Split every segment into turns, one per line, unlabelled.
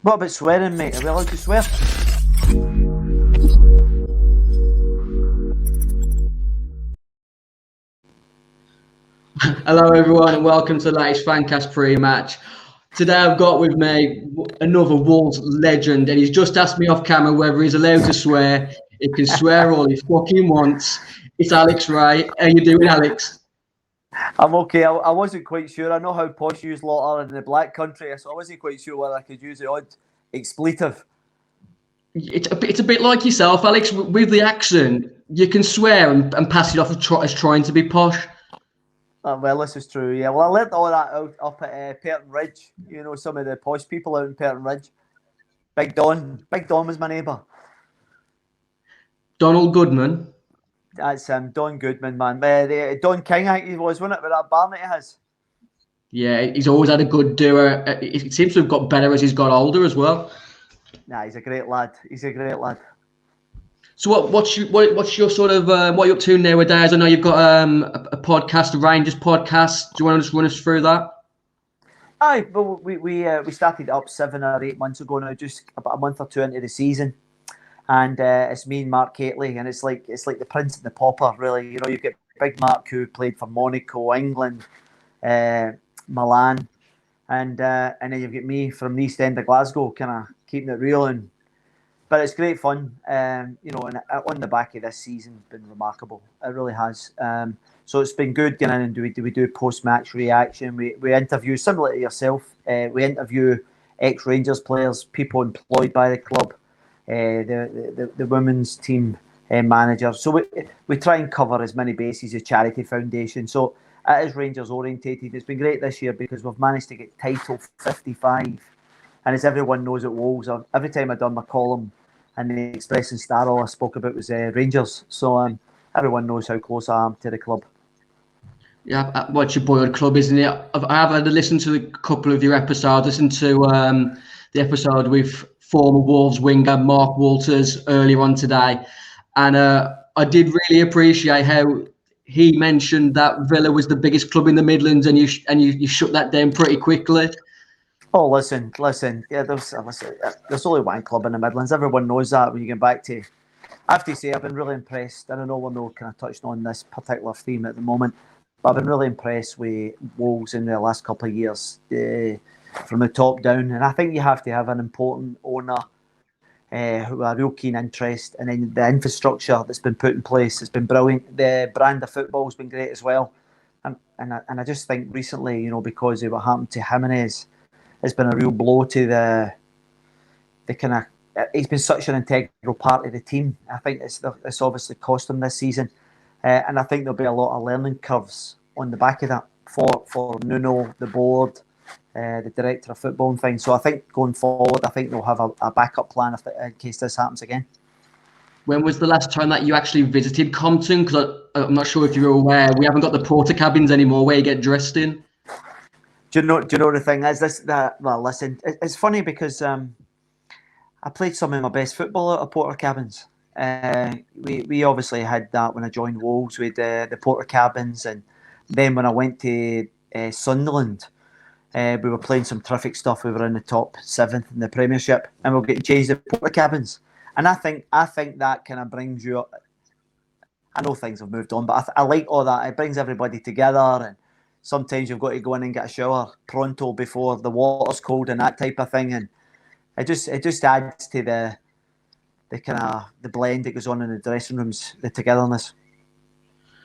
What about swearing, mate? Are we allowed to swear?
Hello, everyone, and welcome to the latest Fancast pre-match. Today, I've got with me another Wolves legend, and he's just asked me off camera whether he's allowed to swear. He can swear all he fucking wants. It's Alex Rae. How you doing, Alex?
I'm okay. I wasn't quite sure. I know how posh you lot are in the Black Country, so I wasn't quite sure whether I could use the odd expletive.
It's a bit like yourself, Alex. With the accent, you can swear and pass it off as trying to be posh.
Well, this is true, yeah. Well, I learnt all that out up at Perton Ridge. You know, some of the posh people out in Perton Ridge. Big Don was my neighbour.
Donald Goodman.
That's Don Goodman, man. Don King, I think he was, wasn't it, with that barn that he has?
Yeah, he's always had a good doer. It seems to have got better as he's got older as well.
Nah, he's a great lad.
So what's your sort of what you're up to nowadays? I know you've got a podcast, a Rangers podcast. Do you want to just run us through that?
Aye, well, we started up 7 or 8 months ago now, just about a month or two into the season, and it's me and Mark Catley, and it's like the Prince and the Pauper, really. You know, you get Big Mark, who played for Monaco, England, Milan, and then you've got me from the East End of Glasgow, kind of keeping it real. But it's great fun, you know, and on the back of this season, it's been remarkable. It really has. So it's been good getting in and we do post-match reaction. We interview, similar to yourself, we interview ex-Rangers players, people employed by the club, the women's team manager. So we try and cover as many bases as Charity Foundation. So it is Rangers orientated. It's been great this year because we've managed to get title 55. And as everyone knows at Wolves, every time I've done my column and the Express and Star, all I spoke about was Rangers. So everyone knows how close I am to the club.
Yeah, what's your boyhood club, isn't it? I have had to listen to a couple of your episodes. Listen to the episode with former Wolves winger Mark Walters earlier on today, and I did really appreciate how he mentioned that Villa was the biggest club in the Midlands, and you shut that down pretty quickly.
Oh, listen. Yeah, there's only one club in the Midlands. Everyone knows that. When you get back to, I have to say, I've been really impressed. And I know we're not kind of touching on this particular theme at the moment, but I've been really impressed with Wolves in the last couple of years, from the top down. And I think you have to have an important owner who have a real keen interest, and then the infrastructure that's been put in place has been brilliant. The brand of football has been great as well. And I just think recently, you know, because of what happened to Jimenez, it's been a real blow to the kind of. He's been such an integral part of the team. I think it's obviously cost him this season, and I think there'll be a lot of learning curves on the back of that for Nuno, the board, the director of football and things. So I think going forward, I think they'll have a backup plan in case this happens again.
When was the last time that you actually visited Compton? Because I'm not sure if you're aware, we haven't got the porter cabins anymore where you get dressed in.
Do you know the thing is this? Well, listen, it's funny because I played some of my best football out of porter cabins. We obviously had that when I joined Wolves with the porter cabins, and then when I went to Sunderland, we were playing some terrific stuff. We were in the top 7th in the Premiership, and we'll get changed to porter cabins. And I think that kind of brings you up. I know things have moved on, but I like all that. It brings everybody together, and sometimes you've got to go in and get a shower pronto before the water's cold and that type of thing, and it just adds to the kind of the blend that goes on in the dressing rooms, the togetherness.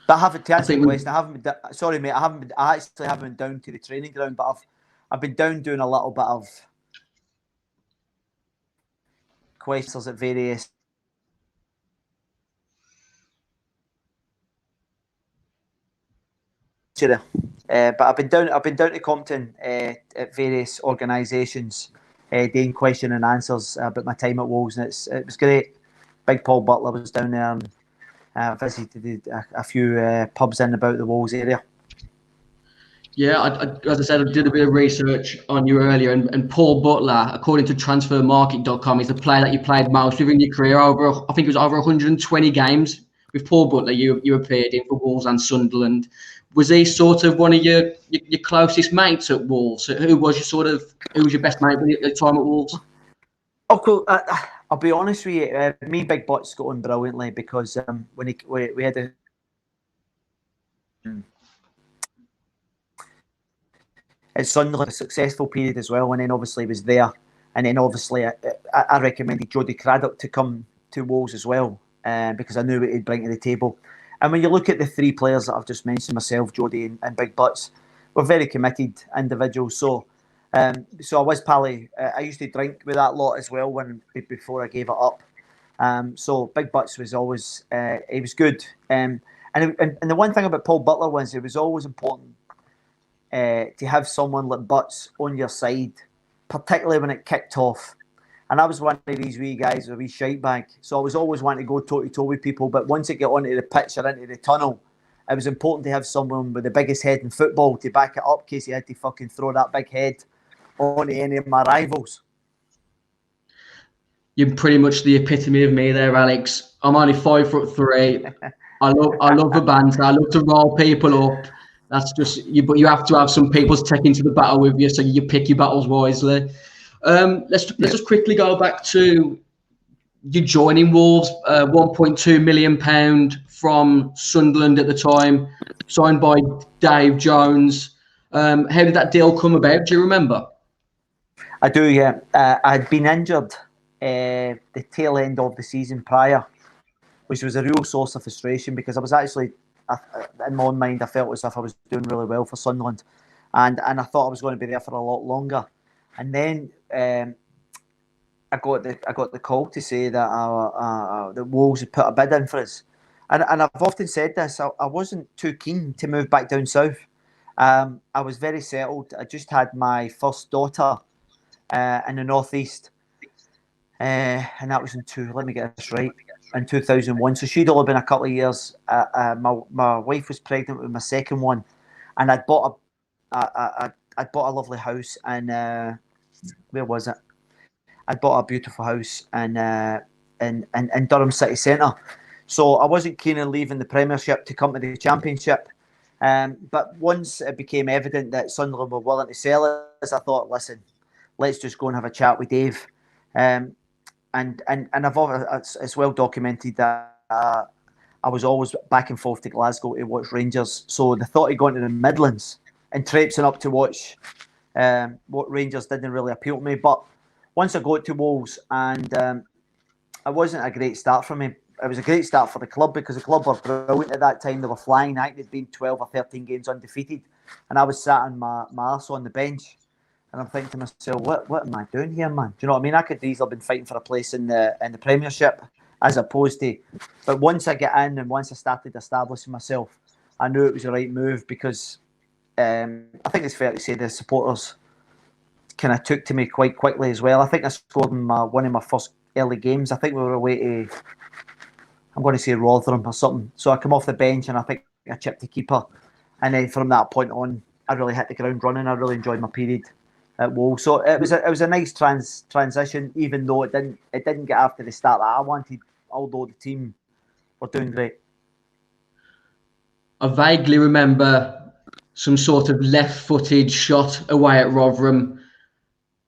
But I haven't, to answer the question, sorry mate, I actually haven't been down to the training ground, but I've been down doing a little bit of questions at various. But I've been down to Compton at various organisations doing question and answers about my time at Wolves, and it was great. Big Paul Butler was down there, and visited a few pubs in about the Wolves area.
Yeah, as I said, I did a bit of research on you earlier, and Paul Butler, according to transfermarket.com, is the player that you played most within your career. I think it was over 120 games with Paul Butler you appeared in for Wolves and Sunderland. Was he sort of one of your closest mates at Wolves? Who was your best mate at the time at Wolves?
I'll be honest with you. Me, Big Butts got on brilliantly because when we had a at Sunderland, a successful period as well, and then obviously was there, and then obviously I recommended Jody Craddock to come to Wolves as well, because I knew what he'd bring to the table. And when you look at the three players that I've just mentioned, myself, Jody, and Big Butts, we're very committed individuals. So I was Pally. I used to drink with that lot as well before I gave it up. So Big Butts was always he was good. And the one thing about Paul Butler was it was always important to have someone like Butts on your side, particularly when it kicked off. And I was one of these wee guys, a wee shite bag. So I was always wanting to go toe-to-toe with people. But once it got onto the pitch or into the tunnel, it was important to have someone with the biggest head in football to back it up in case he had to fucking throw that big head onto any of my rivals.
You're pretty much the epitome of me there, Alex. I'm only 5'3". I love the banter. I love to roll people up. That's just you, but you have to have some people to take into the battle with you, so you pick your battles wisely. Let's just quickly go back to you joining Wolves. £1.2 million from Sunderland at the time, signed by Dave Jones. How did that deal come about? Do you remember?
I do, yeah. I'd been injured the tail end of the season prior, which was a real source of frustration because I was actually, in my own mind, I felt as if I was doing really well for Sunderland, and I thought I was going to be there for a lot longer. And then I got the call to say that the Wolves had put a bid in for us, and I've often said this. I wasn't too keen to move back down south. I was very settled. I just had my first daughter in the northeast, and that was let me get this right, in 2001. So she'd only been a couple of years. My wife was pregnant with my second one, and I'd bought a lovely house, and where was it? I'd bought a beautiful house in Durham city centre. So I wasn't keen on leaving the Premiership to come to the Championship. But once it became evident that Sunderland were willing to sell us, I thought, listen, let's just go and have a chat with Dave. And it's well documented that I was always back and forth to Glasgow to watch Rangers. So the thought of going to the Midlands and traipsing up to watch what Rangers didn't really appeal to me. But once I got to Wolves, and it wasn't a great start for me. It was a great start for the club because the club were brilliant at that time. They were flying. I think they'd been 12 or 13 games undefeated. And I was sat on my arse on the bench. And I'm thinking to myself, what am I doing here, man? Do you know what I mean? I could easily have been fighting for a place in the Premiership as opposed to... But once I get in and once I started establishing myself, I knew it was the right move because I think it's fair to say the supporters kind of took to me quite quickly as well. I think I scored in one of my first early games. I think we were away to... I'm going to say Rotherham or something. So I come off the bench and I think I chipped the keeper. And then from that point on, I really hit the ground running. I really enjoyed my period at Wolves. So it was a nice transition, even though it didn't get after the start that I wanted, although the team were doing great.
I vaguely remember some sort of left-footed shot away at Rotherham.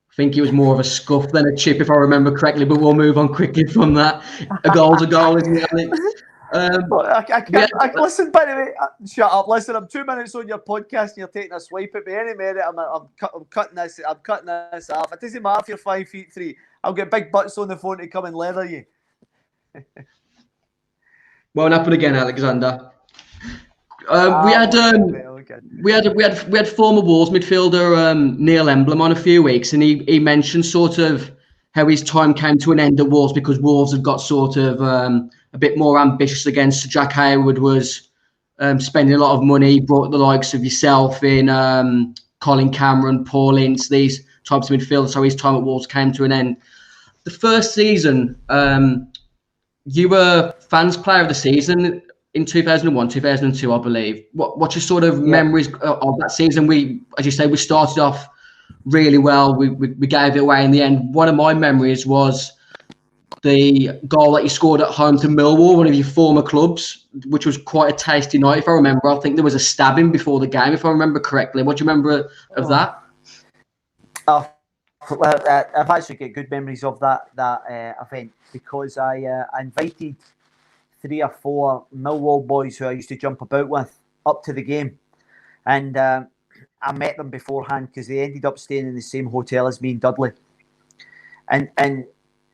I think it was more of a scuff than a chip, if I remember correctly, but we'll move on quickly from that. A goal's a goal, isn't it, Alex?
Listen, by the way, shut up. Listen, I'm 2 minutes on your podcast and you're taking a swipe at me. Any minute, I'm cutting this off. It doesn't matter if you're 5'3". I'll get Big Butts on the phone to come and leather you.
Won't happen again, Alexander. We had former Wolves midfielder Neil Emblem on a few weeks, and he mentioned sort of how his time came to an end at Wolves because Wolves had got sort of a bit more ambitious against Sir Jack Hayward was spending a lot of money. He brought the likes of yourself in, Colin Cameron, Paul Ince, these types of midfielders. So his time at Wolves came to an end. The first season, you were fans player of the season in 2001, 2002, I believe. What's your sort of memories of that season? As you say, we started off really well. We gave it away in the end. One of my memories was the goal that you scored at home to Millwall, one of your former clubs, which was quite a tasty night, if I remember. I think there was a stabbing before the game, if I remember correctly. What do you remember of that?
Oh, I've actually got good memories of that event because I invited 3 or 4 Millwall boys who I used to jump about with up to the game, and I met them beforehand because they ended up staying in the same hotel as me and Dudley, and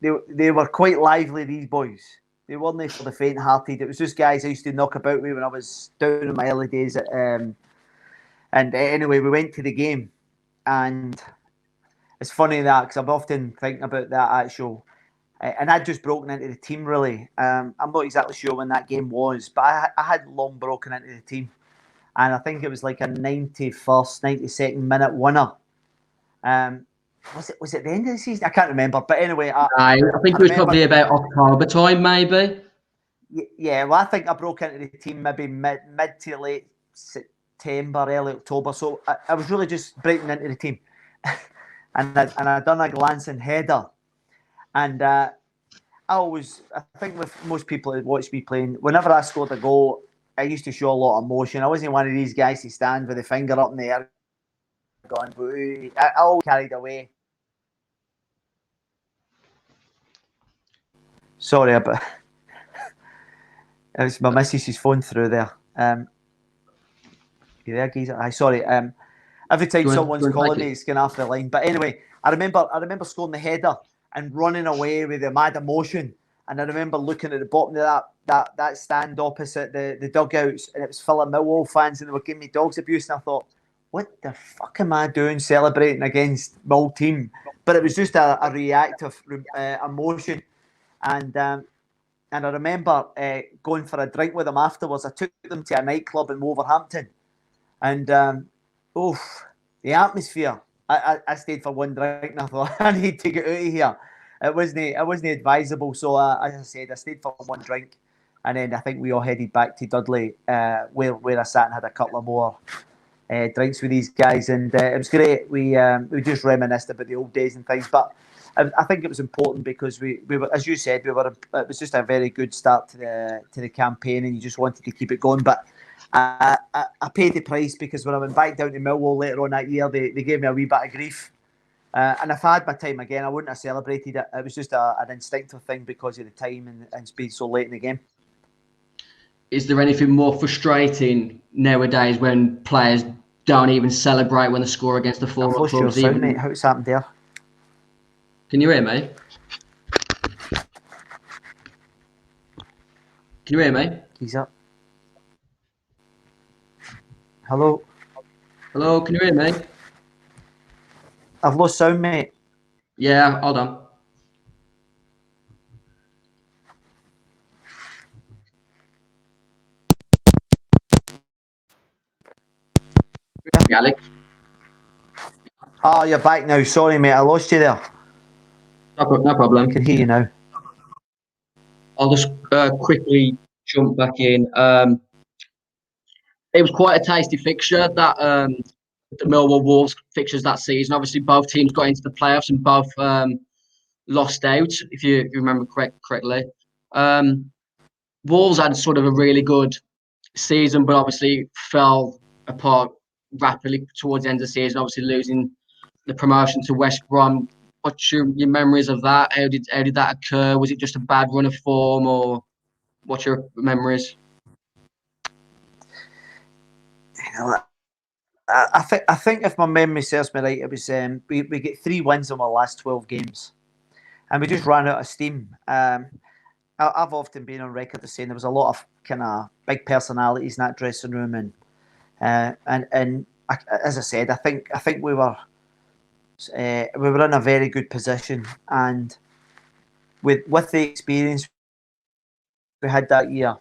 they were quite lively. These boys, they weren't for the faint-hearted. It was just guys I used to knock about with when I was down in my early days. And anyway, we went to the game, and it's funny that because I'm often thinking about that actual. And I'd just broken into the team, really. I'm not exactly sure when that game was, but I had long broken into the team. And I think it was like a 91st, 92nd minute winner. Was it the end of the season? I can't remember. But anyway,
I think it was probably about October time, maybe.
Yeah, well, I think I broke into the team maybe mid to late September, early October. So I was really just breaking into the team. and I done a glancing header. And I think with most people that watch me playing, whenever I scored a goal, I used to show a lot of emotion. I wasn't one of these guys to stand with the finger up in the air going, boo. I always carried away. Sorry, but it was my missus's phone through there. You there, geezer? Aye, sorry. Every time someone's calling me, it's going off the line. But anyway, I remember scoring the header and running away with a mad emotion. And I remember looking at the bottom of that stand opposite the dugouts, and it was full of Millwall fans, and they were giving me dogs abuse. And I thought, what the fuck am I doing celebrating against my old team? But it was just a reactive emotion. And I remember going for a drink with them afterwards. I took them to a nightclub in Wolverhampton. And, the atmosphere. I stayed for one drink and I thought, I need to get out of here. It wasn't advisable. So, as I said, I stayed for one drink. And then I think we all headed back to Dudley, where I sat and had a couple of more drinks with these guys. And it was great. We just reminisced about the old days and things. But I think it was important because we were, as you said, it was just a very good start to the campaign, and you just wanted to keep it going. But I paid the price because when I went back down to Millwall later on that year, they gave me a wee bit of grief. And if I had my time again, I wouldn't have celebrated it. It was just an instinctive thing because of the time and being so late in the game.
Is there anything more frustrating nowadays when players don't even celebrate when they score against the former clubs?
I've lost your sound, mate. How's happened there?
Can you hear me? Can you hear me?
He's up. Hello?
Hello, can you hear me?
I've lost sound, mate.
Yeah, hold on. Alex?
Oh, you're back now. Sorry, mate. I lost you there.
No problem.
I can hear you now.
I'll just quickly jump back in. It was quite a tasty fixture, that the Millwall Wolves fixtures that season. Obviously, both teams got into the playoffs and both lost out, if you remember correctly. Wolves had sort of a really good season, but obviously fell apart rapidly towards the end of the season, obviously losing the promotion to West Brom. What's your memories of that? How did that occur? Was it just a bad run of form, or what's your memories?
I think if my memory serves me right, it was we get 3 wins in our last 12 games, and we just ran out of steam. I've often been on record as saying there was a lot of kind of big personalities in that dressing room, and as I said, I think we were in a very good position, and with the experience we had that year,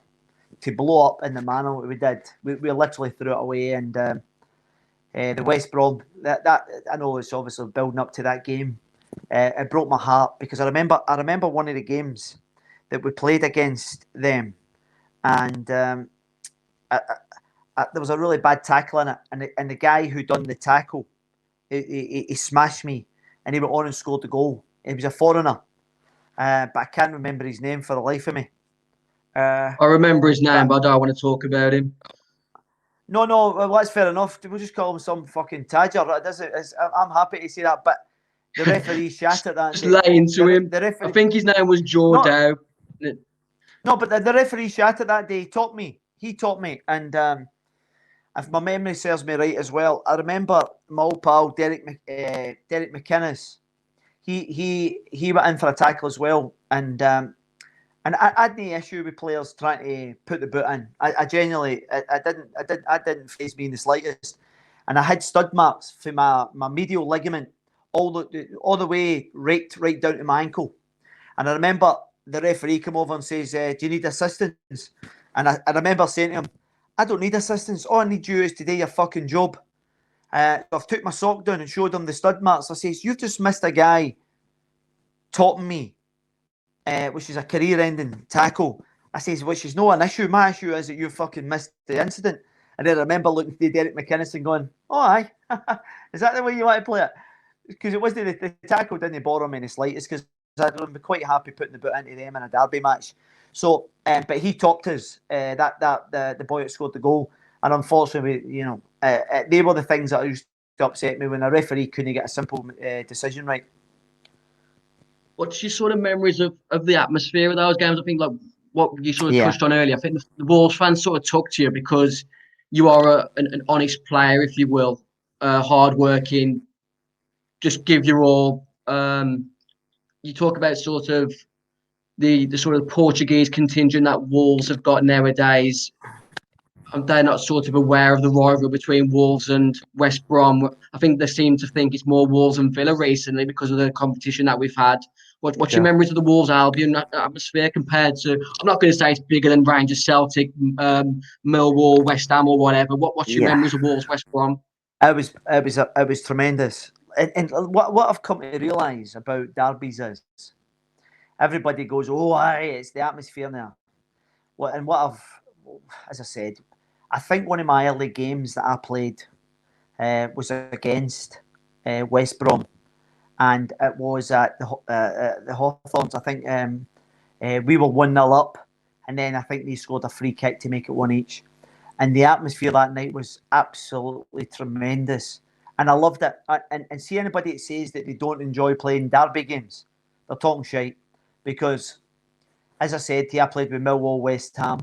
to blow up in the manner we did, we literally threw it away. And the West Brom, that I know it's obviously building up to that game. It broke my heart because I remember one of the games that we played against them, and there was a really bad tackle in it, and the guy who done the tackle, he smashed me, and he went on and scored the goal. He was a foreigner, but I can't remember his name for the life of me.
I remember his name, but I don't want to talk about him.
No, well, that's fair enough. We'll just call him some fucking Tadger. I'm happy to say that, but The referee shattered that
Just
day.
lay into him.
The referee,
I think his name was Jordan.
No, but the referee shattered that day. He taught me. And if my memory serves me right as well, I remember my old pal Derek McInnes. He went in for a tackle as well, and I had no issue with players trying to put the boot in. I genuinely, I didn't faze me in the slightest, and I had stud marks for my medial ligament all the way right down to my ankle, and I remember the referee come over and says, "Do you need assistance?" And I remember saying to him, "I don't need assistance. All I need you is to do your fucking job." So I've took my sock down and showed him the stud marks. I says, "You've just missed a guy topping me, which is a career-ending tackle." I says, "Which is not an issue. My issue is that you fucking missed the incident." And then I remember looking to Derek McInnes and going, "Oh, aye. Is that the way you want to play it?" Because it wasn't the tackle didn't bother me in the slightest, because I'd be quite happy putting the boot into them in a derby match. So, but he topped us, the boy that scored the goal. And unfortunately, they were the things that used to upset me when a referee couldn't get a simple decision right.
What's your sort of memories of the atmosphere of those games? I think like what you sort of touched on earlier. I think the Wolves fans sort of took to you because you are an honest player, if you will, hard-working, just give your all. You talk about sort of the sort of Portuguese contingent that Wolves have got nowadays. They're not sort of aware of the rivalry between Wolves and West Brom. I think they seem to think it's more Wolves and Villa recently because of the competition that we've had. What's your memories of the Wolves Albion atmosphere compared to? I'm not going to say it's bigger than Rangers, Celtic, Millwall, West Ham, or whatever. What's your memories of Wolves West Brom?
It was tremendous. And what I've come to realise about derbies is everybody goes, "Oh, aye, it's the atmosphere now." As I said, I think one of my early games that I played was against West Brom, and it was at the Hawthorns. I think we were 1-0 up, and then I think they scored a free kick to make it 1 each. And the atmosphere that night was absolutely tremendous, and I loved it. And see anybody that says that they don't enjoy playing derby games, they're talking shite, because, as I said to you, I played with Millwall, West Ham.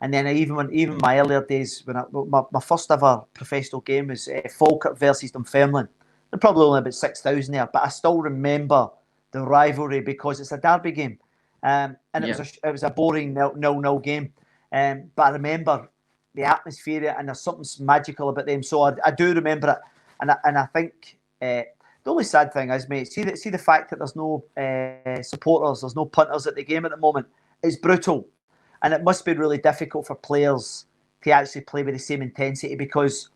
And then even my earlier days, when my first ever professional game was Falkirk versus Dunfermline. There probably only about 6,000 there, but I still remember the rivalry because it's a derby game, and it was a boring 0-0 game. But I remember the atmosphere, and there's something magical about them. So I do remember it, and I think the only sad thing is, mate, see the fact that there's no supporters, there's no punters at the game at the moment. It's brutal. And it must be really difficult for players to actually play with the same intensity, because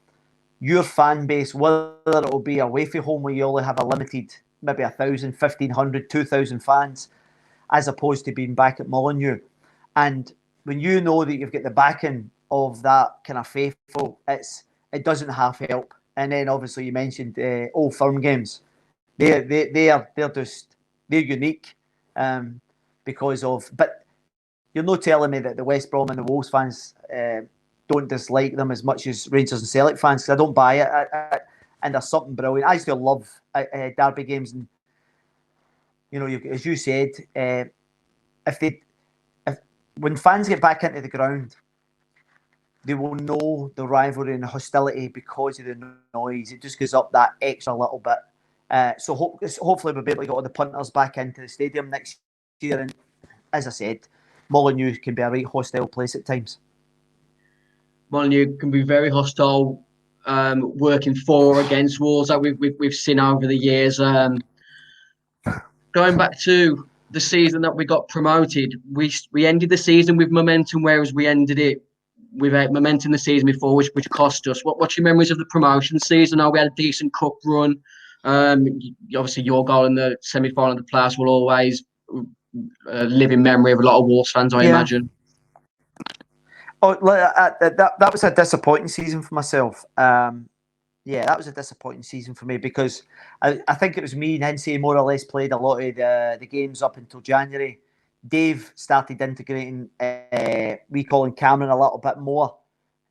your fan base, whether it will be away from home where you only have a limited, maybe 1,000, 1,500, 2,000 fans, as opposed to being back at Molineux. And when you know that you've got the backing of that kind of faithful, it doesn't half help. And then obviously you mentioned Old Firm games. They're unique because of, but you're not telling me that the West Brom and the Wolves fans don't dislike them as much as Rangers and Celtic fans, because I don't buy it. And there's something brilliant. I still love derby games, and as you said, when fans get back into the ground, they will know the rivalry and the hostility because of the noise. It just goes up that extra little bit. So hopefully we'll be able to get all the punters back into the stadium next year. And as I said, Molineux can be a right hostile place at times.
Molineux can be very hostile, working for or against Wolves that we've seen over the years. Going back to the season that we got promoted, we ended the season with momentum, whereas we ended it without momentum the season before, which cost us. What's your memories of the promotion season? We had a decent cup run. Obviously, your goal in the semi-final of the playoffs will always live in memory of a lot of Wolves fans, I imagine.
Oh, that was a disappointing season for myself. That was a disappointing season for me, because I think it was me and Hinsey more or less played a lot of the games up until January. Dave started integrating recalling Cameron a little bit more,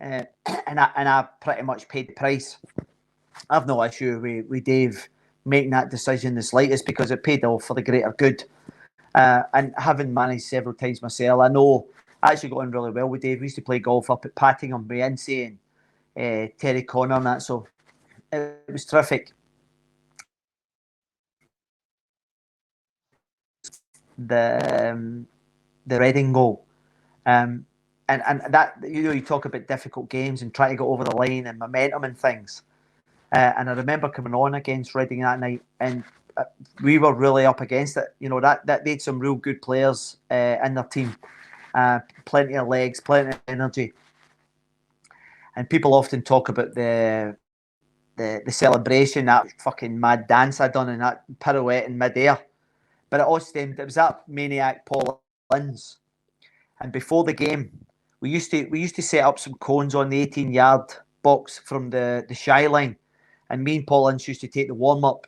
and I pretty much paid the price. I've no issue with Dave making that decision the slightest, because it paid off for the greater good. And having managed several times myself, I know I actually got on really well with Dave. We used to play golf up at Pattingham with Ince and Terry Connor and that, so it was terrific. The Reading goal. And that, you talk about difficult games and try to go over the line and momentum and things. And I remember coming on against Reading that night, and we were really up against it. That they had some real good players in their team, plenty of legs, plenty of energy. And people often talk about the celebration, that fucking mad dance I done, and that pirouette in midair. But it all stemmed. It was that maniac Paul Ince. And before the game, we used to set up some cones on the 18-yard box from the shy line, and me and Paul Ince used to take the warm up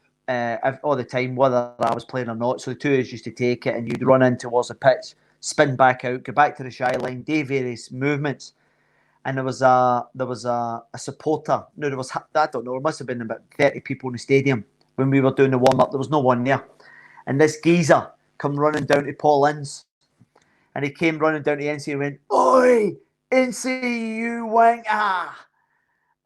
all the time, whether I was playing or not. So the two of us used to take it, and you'd run in towards the pitch, spin back out, go back to the shy line, do various movements. And there was a supporter. No, there was, I don't know, there must have been about 30 people in the stadium when we were doing the warm up. There was no one there. And this geezer come running down to Paul Ince. And he came running down to Ince and went, "Oi, Ince, you wanker!"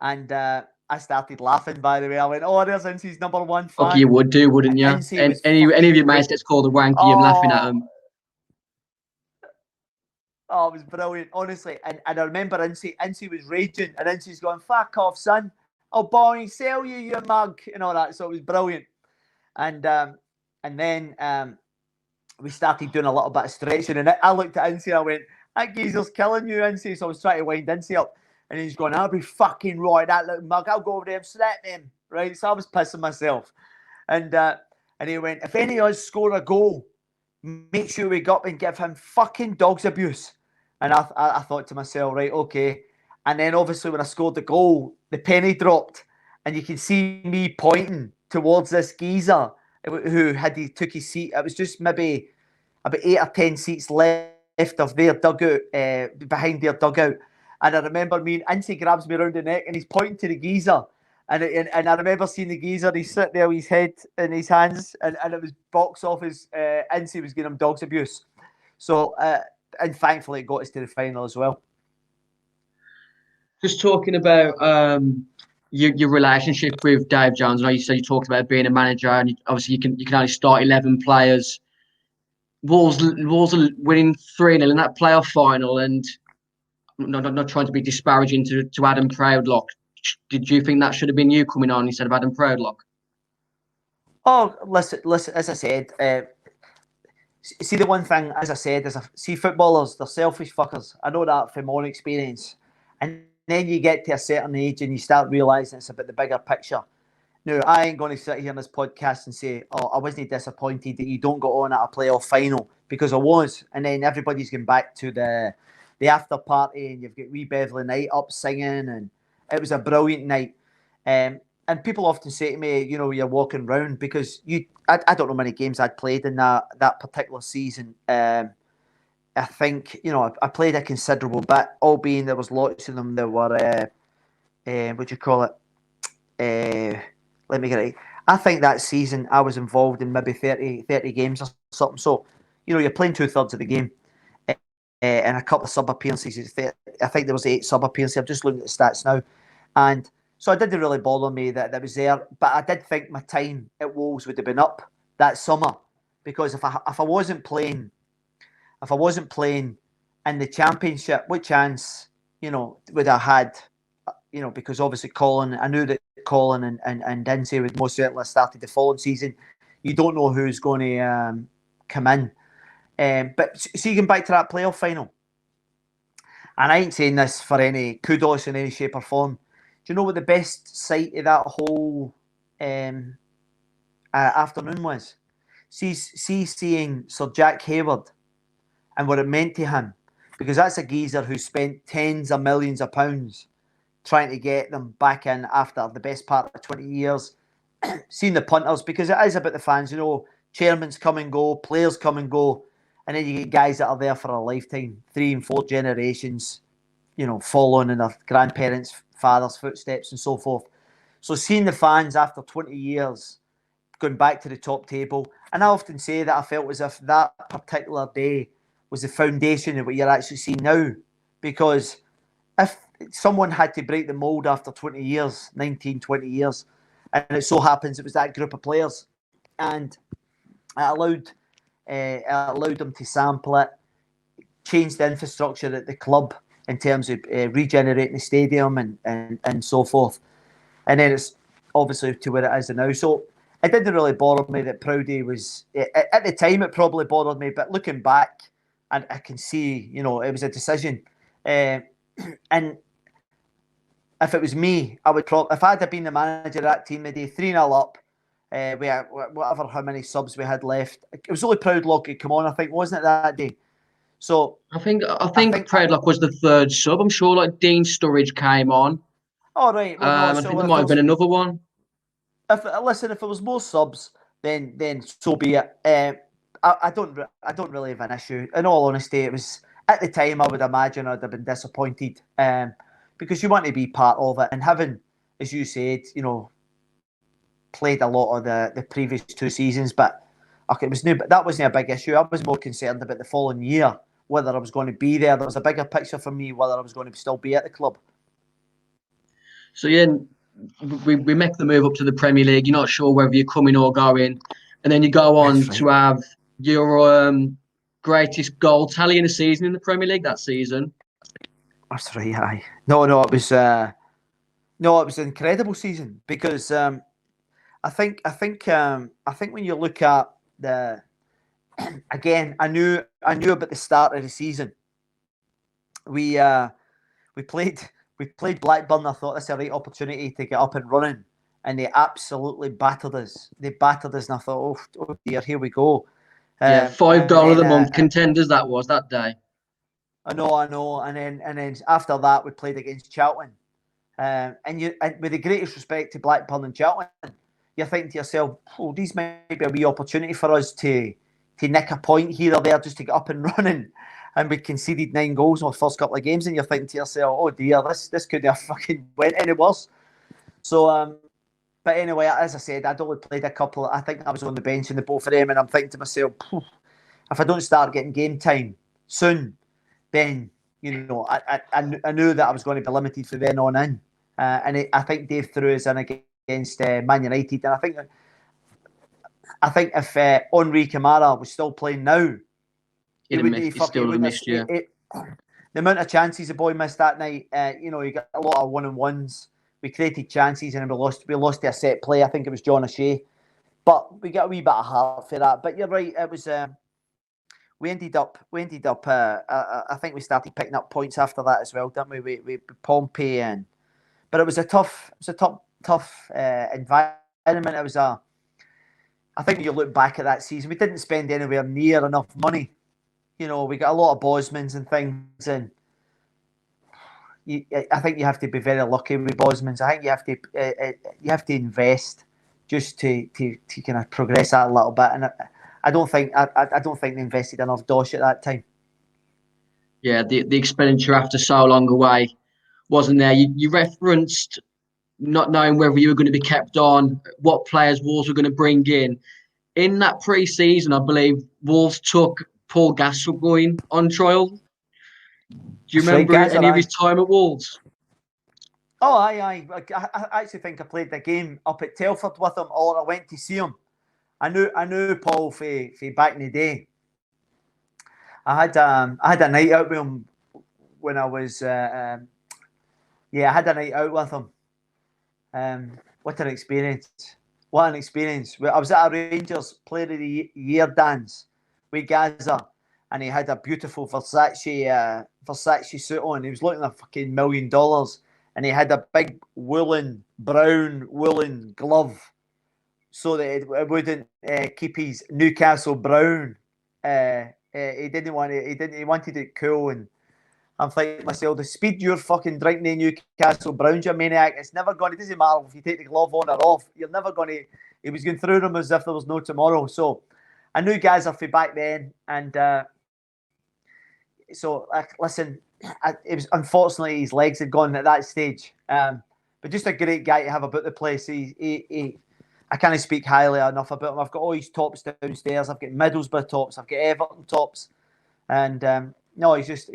And I started laughing, by the way. I went, "Oh, there's Ince's number one fan."
Okay, you would do, wouldn't you?
And
any of your mates gets called a wanky, I'm laughing at them.
Oh, it was brilliant, honestly. And I remember Ince was raging, and Ince's going, "Fuck off, son. I'll buy and sell you your mug," and all that. So it was brilliant. And then we started doing a little bit of stretching, and I looked at Ince and I went, "That geezer's killing you, Ince." So I was trying to wind Ince up, and he's going, "I'll be fucking right, that little mug. I'll go over there and slap him." Right? So I was pissing myself. And he went, "If any of us score a goal, make sure we go up and give him fucking dog's abuse." And I thought to myself, right, okay. And then obviously when I scored the goal, the penny dropped, and you can see me pointing towards this geezer who took his seat. It was just maybe about 8 or 10 seats left of their dugout, behind their dugout. And I remember me and Ince grabs me around the neck and he's pointing to the geezer. And I remember seeing the geezer, he's sitting there with his head in his hands, and it was box office. Ince was giving him dog's abuse. So, and thankfully it got us to the final as well.
Just talking about your relationship with Dave Jones. I know you said you talked about being a manager, and obviously you can only start 11 players. Wolves are winning 3-0 in that playoff final, and I'm not trying to be disparaging to Adam Proudlock. Did you think that should have been you coming on instead of Adam Proudlock?
Oh, listen. As I said, see, the one thing, as I said, is see, footballers, they're selfish fuckers. I know that from my own experience. And then you get to a certain age and you start realising it's about the bigger picture. Now, I ain't going to sit here in this podcast and say, "Oh, I wasn't disappointed that you don't go on at a playoff final," because I was. And then everybody's going back to the after party, and you've got wee Beverly Knight up singing, and it was a brilliant night. And people often say to me, you're walking round, because I don't know many games I'd played in that particular season. I think, I played a considerable bit, albeit there was lots of them that were, what do you call it? Let me get it. I think that season I was involved in maybe 30 games or something. So, you're playing 2/3 of the game, and a couple of sub appearances. I think there was 8 sub appearances. I'm just looking at the stats now. And so it didn't really bother me that was there. But I did think my time at Wolves would have been up that summer, because if I wasn't playing in the Championship, what chance, would I had, because obviously I knew that Colin and Ince would most certainly have started the following season. You don't know who's going to come in. But see, going back to that playoff final, and I ain't saying this for any kudos in any shape or form. Do you know what the best sight of that whole afternoon was? Seeing Sir Jack Hayward and what it meant to him, because that's a geezer who spent tens of millions of pounds trying to get them back in after the best part of 20 years. Seeing the punters, because it is about the fans, chairmans come and go, players come and go, and then you get guys that are there for a lifetime, 3 and 4 generations, following in their grandparents' fathers' footsteps and so forth. So seeing the fans after 20 years going back to the top table. And I often say that I felt as if that particular day was the foundation of what you're actually seeing now. Because if someone had to break the mould after 20 years, 19, 20 years, and it so happens it was that group of players, and it allowed them to sample it, change the infrastructure at the club in terms of regenerating the stadium and so forth. And then it's obviously to where it is now. So it didn't really bother me that Proudy was... At the time, it probably bothered me, but looking back, and I can see, it was a decision. And if it was me, I would probably... If I had been the manager of that team the day, 3-0 up, whatever, how many subs we had left. It was only Proudlock had come on, I think, wasn't it, that day? So
I think Proudlock was the third sub. I'm sure like Dean Sturridge came on.
All right. Well, no.
I think there might have been another one.
If it was more subs, then so be it. I don't really have an issue. In all honesty, it was at the time. I would imagine I'd have been disappointed, because you want to be part of it, and having, as you said, played a lot of the previous 2 seasons, but okay, it was new. But that wasn't a big issue. I was more concerned about the following year, whether I was going to be there. There was a bigger picture for me, whether I was going to still be at the club.
So yeah, we make the move up to the Premier League. You're not sure whether you're coming or going, and then you go on to have your greatest goal tally in a season in the Premier League that season.
That's right. Aye. No, it was it was an incredible season, because I think when you look at the... Again, I knew about the start of the season. We played Blackburn. I thought this was a right opportunity to get up and running, and they absolutely battered us. And I thought, oh dear, here we go.
Yeah, 5 goal of the month contenders that day.
I know. And then after that, we played against Cheltenham. And with the greatest respect to Blackburn and Cheltenham, you're thinking to yourself, oh, these might be a wee opportunity for us to nick a point here or there just to get up and running. And we conceded 9 goals in the first couple of games, and you're thinking to yourself, oh dear, this couldn't have fucking went any worse. So, but anyway, as I said, I'd only played a couple. I think I was on the bench in the both of them, and I'm thinking to myself, if I don't start getting game time soon, then I knew that I was going to be limited from then on in. And I think Dave threw us in against Man United, and I think if Henri Camara was still playing now, he still would have missed. The amount of chances the boy missed that night, he got a lot of 1-on-1s. We created chances and we lost to a set play. I think it was John O'Shea, but we got a wee bit of heart for that. But you're right, it was. We ended up. I think we started picking up points after that as well, didn't we? We Pompey but it was a tough environment. It was I think when you look back at that season, we didn't spend anywhere near enough money. We got a lot of Bosmans and things, and I think you have to be very lucky with Bosmans. I think you have to invest just to kind of progress that a little bit, and I don't think they invested enough dosh at that time.
Yeah, the expenditure after so long away wasn't there. You referenced not knowing whether you were going to be kept on, what players Wolves were going to bring in. In that pre-season, I believe Wolves took Paul Gascoigne on trial. Do you remember any of his time at Wolves?
Oh, aye. I actually think I played the game up at Telford with him, or I went to see him. I knew Paul for back in the day. I had a night out with him when I was. I had a night out with him. What an experience! What an experience! I was at a Rangers Player of the Year dance with Gaza, and he had a beautiful Versace suit on. He was looking at fucking $1 million, and he had a big brown woolen glove, so that it wouldn't keep his Newcastle brown. He wanted it cool, and I'm thinking to myself, the speed you're fucking drinking the Newcastle browns, you maniac, it doesn't matter if you take the glove on or off, you're never going to... He was going through them as if there was no tomorrow. So I knew guys are for back then, and listen, it was unfortunately his legs had gone at that stage, but just a great guy to have about the place. I I can't speak highly enough about him. I've got all his tops downstairs. I've got Middlesbrough tops. I've got Everton tops. And no, he's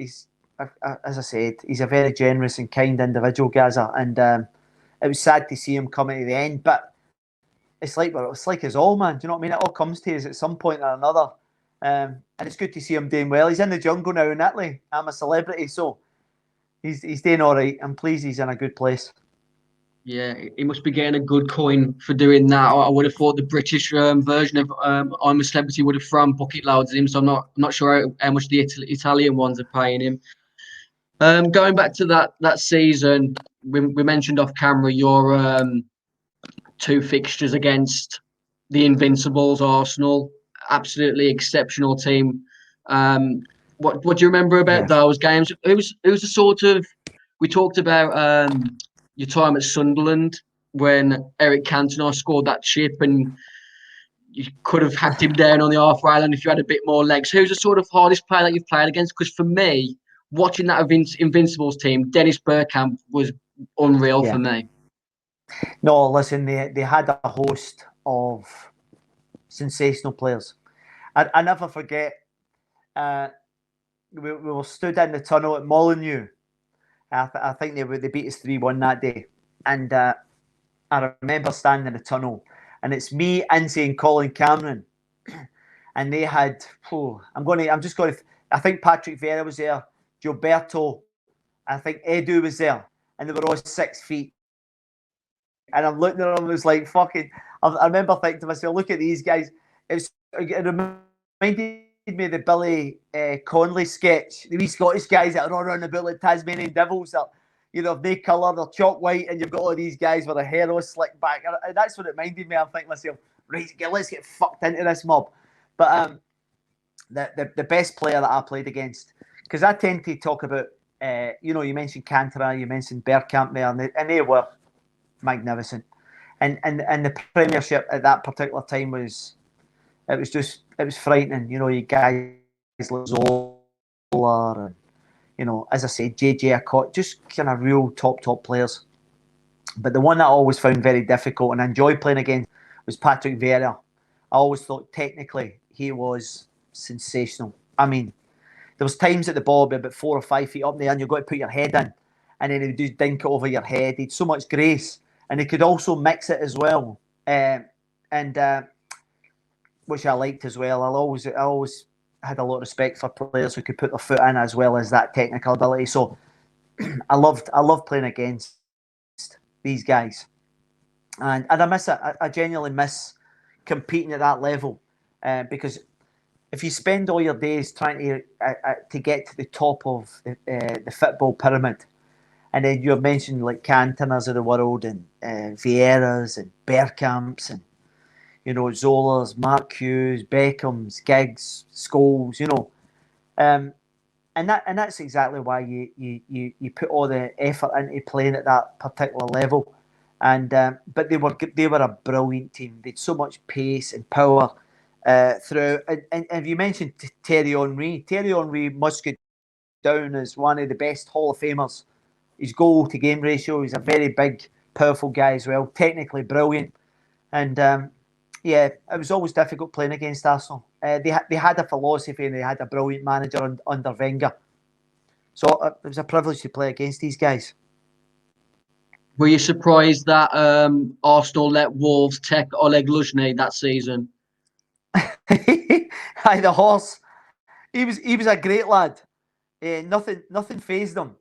as I said, he's a very generous and kind individual, Gaza. And it was sad to see him coming to the end. But it's like us all, man. Do you know what I mean? It all comes to us at some point or another. And it's good to see him doing well. He's in the jungle now in Italy. I'm a celebrity, so he's doing all right. I'm pleased he's in a good place.
Yeah, he must be getting a good coin for doing that. I would have thought the British version of I'm a Celebrity would have thrown bucket loads at him, so I'm not sure how much the Italian ones are paying him. Going back to that season, we mentioned off camera your two fixtures against the Invincibles, Arsenal. Absolutely exceptional team. What do you remember about those games? Who's the sort of, we talked about your time at Sunderland when Eric Cantona scored that chip and you could have hacked him down on the half island if you had a bit more legs. Who's the sort of hardest player that you've played against? Because for me, watching that Invincibles team, Dennis Bergkamp was unreal for me.
No, listen, they had a host of sensational players. I never forget, we were stood in the tunnel at Molineux. I think they beat us 3-1 that day. And I remember standing in the tunnel, and it's me, Ince, and Colin Cameron. And they had, I think Patrick Vieira was there, Gilberto, I think Edu was there, and they were all 6 feet. And I'm looking at them, it was like fucking, I remember thinking to myself, look at these guys. It reminded me of the Billy Connolly sketch, the wee Scottish guys that run around the bill like Tasmanian devils that, you know, they colour, they're chalk white, and you've got all these guys with their hair all slicked back. And that's what it reminded me. I'm thinking to myself, right, let's get fucked into this mob. But the best player that I played against, because I tend to talk about, you mentioned Cantona, you mentioned Bergkamp there, and they were magnificent. And the Premiership at that particular time was frightening. You know, you guys like Zola and, as I said, JJ Acott, just kind of real top players. But the one that I always found very difficult and I enjoyed playing against was Patrick Vieira. I always thought technically he was sensational. I mean, there was times that the ball would be about 4 or 5 feet up there and you've got to put your head in, and then he would just dink it over your head. He had so much grace, and he could also mix it as well, which I liked as well. I always had a lot of respect for players who could put their foot in as well as that technical ability. So I loved playing against these guys, and I miss it. I genuinely miss competing at that level, because if you spend all your days trying to get to the top of the football pyramid, and then you're mentioning like Cantonas of the world and Vieiras and Bergkamps and Zolas, Mark Hughes, Beckhams, Giggs, Scholes, and that's exactly why you put all the effort into playing at that particular level. And but they were a brilliant team. They had so much pace and power through. And if you mentioned Thierry Henry must go down as one of the best Hall of Famers. His goal to game ratio, he's a very big, powerful guy as well. Technically brilliant, and it was always difficult playing against Arsenal. They had a philosophy and they had a brilliant manager under Wenger. So it was a privilege to play against these guys.
Were you surprised that Arsenal let Wolves take Oleg Luzhny that season?
Hi, the horse. He was a great lad. Nothing fazed him.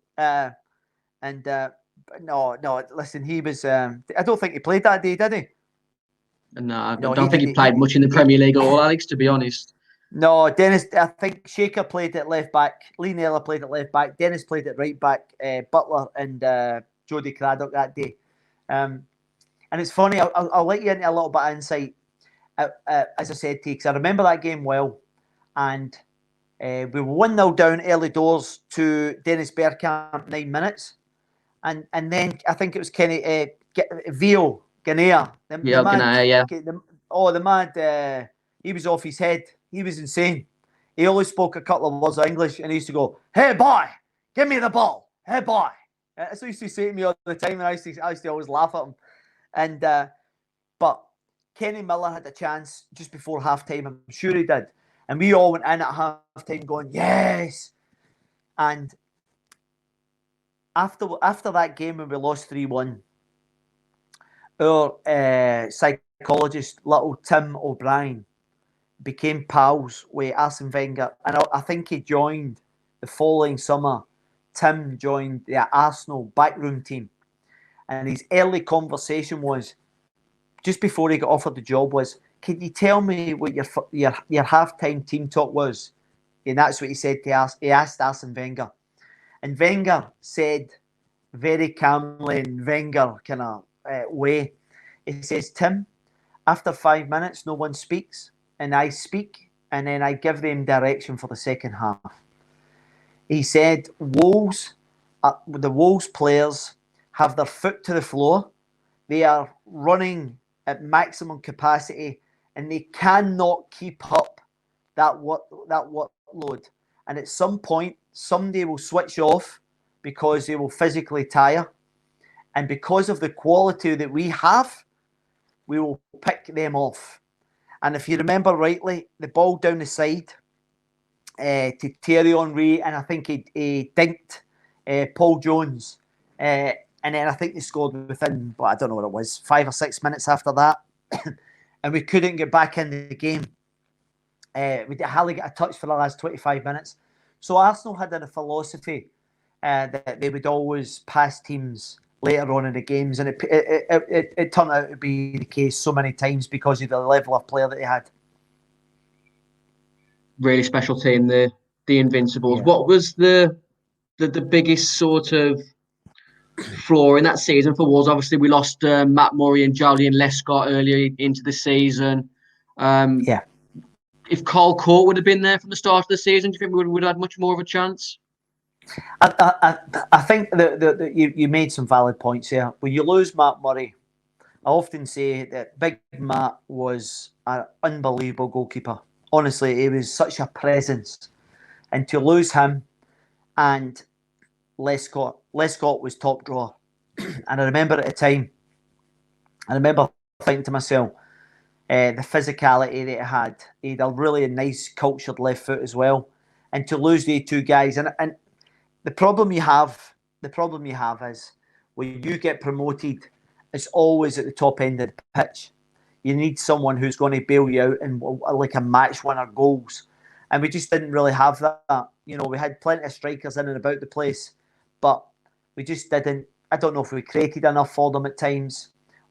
No. Listen, he was. I don't think he played that day, did he?
No, I don't think he played much in the Premier League at all, Alex, to be honest.
No, Dennis, I think Shaker played at left back. Lee Naylor played at left back. Dennis played at right back. Butler and Jody Craddock that day. And it's funny, I'll let you into a little bit of insight, as I said to you, because I remember that game well. And we were 1-0 down early doors to Dennis Bergkamp, 9 minutes. And then I think it was Kenny Vio Ganea. The man, he was off his head. He was insane. He only spoke a couple of words of English, and he used to go, "Hey boy, give me the ball. Hey boy." That's what he used to say to me all the time, and I used to always laugh at him. And but Kenny Miller had a chance just before half-time. I'm sure he did. And we all went in at half-time going, yes! And after that game when we lost 3-1, our psychologist, little Tim O'Brien, became pals with Arsene Wenger. And I think he joined the following summer. Tim joined the Arsenal backroom team. And his early conversation was, just before he got offered the job, was, can you tell me what your half-time team talk was? And that's what he said to us. He asked Arsene Wenger. And Wenger said, very calmly in Wenger kind of way, he says, Tim, after 5 minutes, no one speaks. And I speak, and then I give them direction for the second half. He said, the Wolves players have their foot to the floor. They are running at maximum capacity, and they cannot keep up that workload. And at some point, somebody will switch off because they will physically tire. And because of the quality that we have, we will pick them off. And if you remember rightly, the ball down the side to Thierry Henry, and I think he dinked Paul Jones. And then I think they scored within, I don't know what it was, 5 or 6 minutes after that. And we couldn't get back in the game. We hardly got a touch for the last 25 minutes. So Arsenal had a philosophy that they would always pass teams later on in the games, and it turned out to be the case so many times because of the level of player that they had.
Really special team, the Invincibles.
Yeah.
What was the biggest sort of flaw in that season for Wolves? Obviously, we lost Matt Murray and Julian Lescott earlier into the season.
Yeah.
If Cole Court would have been there from the start of the season, do you think we would have had much more of a chance?
I think that you made some valid points here. When you lose Matt Murray, I often say that Big Matt was an unbelievable goalkeeper. Honestly, he was such a presence. And to lose him and Lescott was top drawer. And I remember at the time, thinking to myself, the physicality that he had a really nice cultured left foot as well. And to lose these two guys, and the problem you have is when you get promoted, it's always at the top end of the pitch. You need someone who's going to bail you out in like a match winner goals. And we just didn't really have that. You know, we had plenty of strikers in and about the place, but we just didn't. I don't know if we created enough for them at times,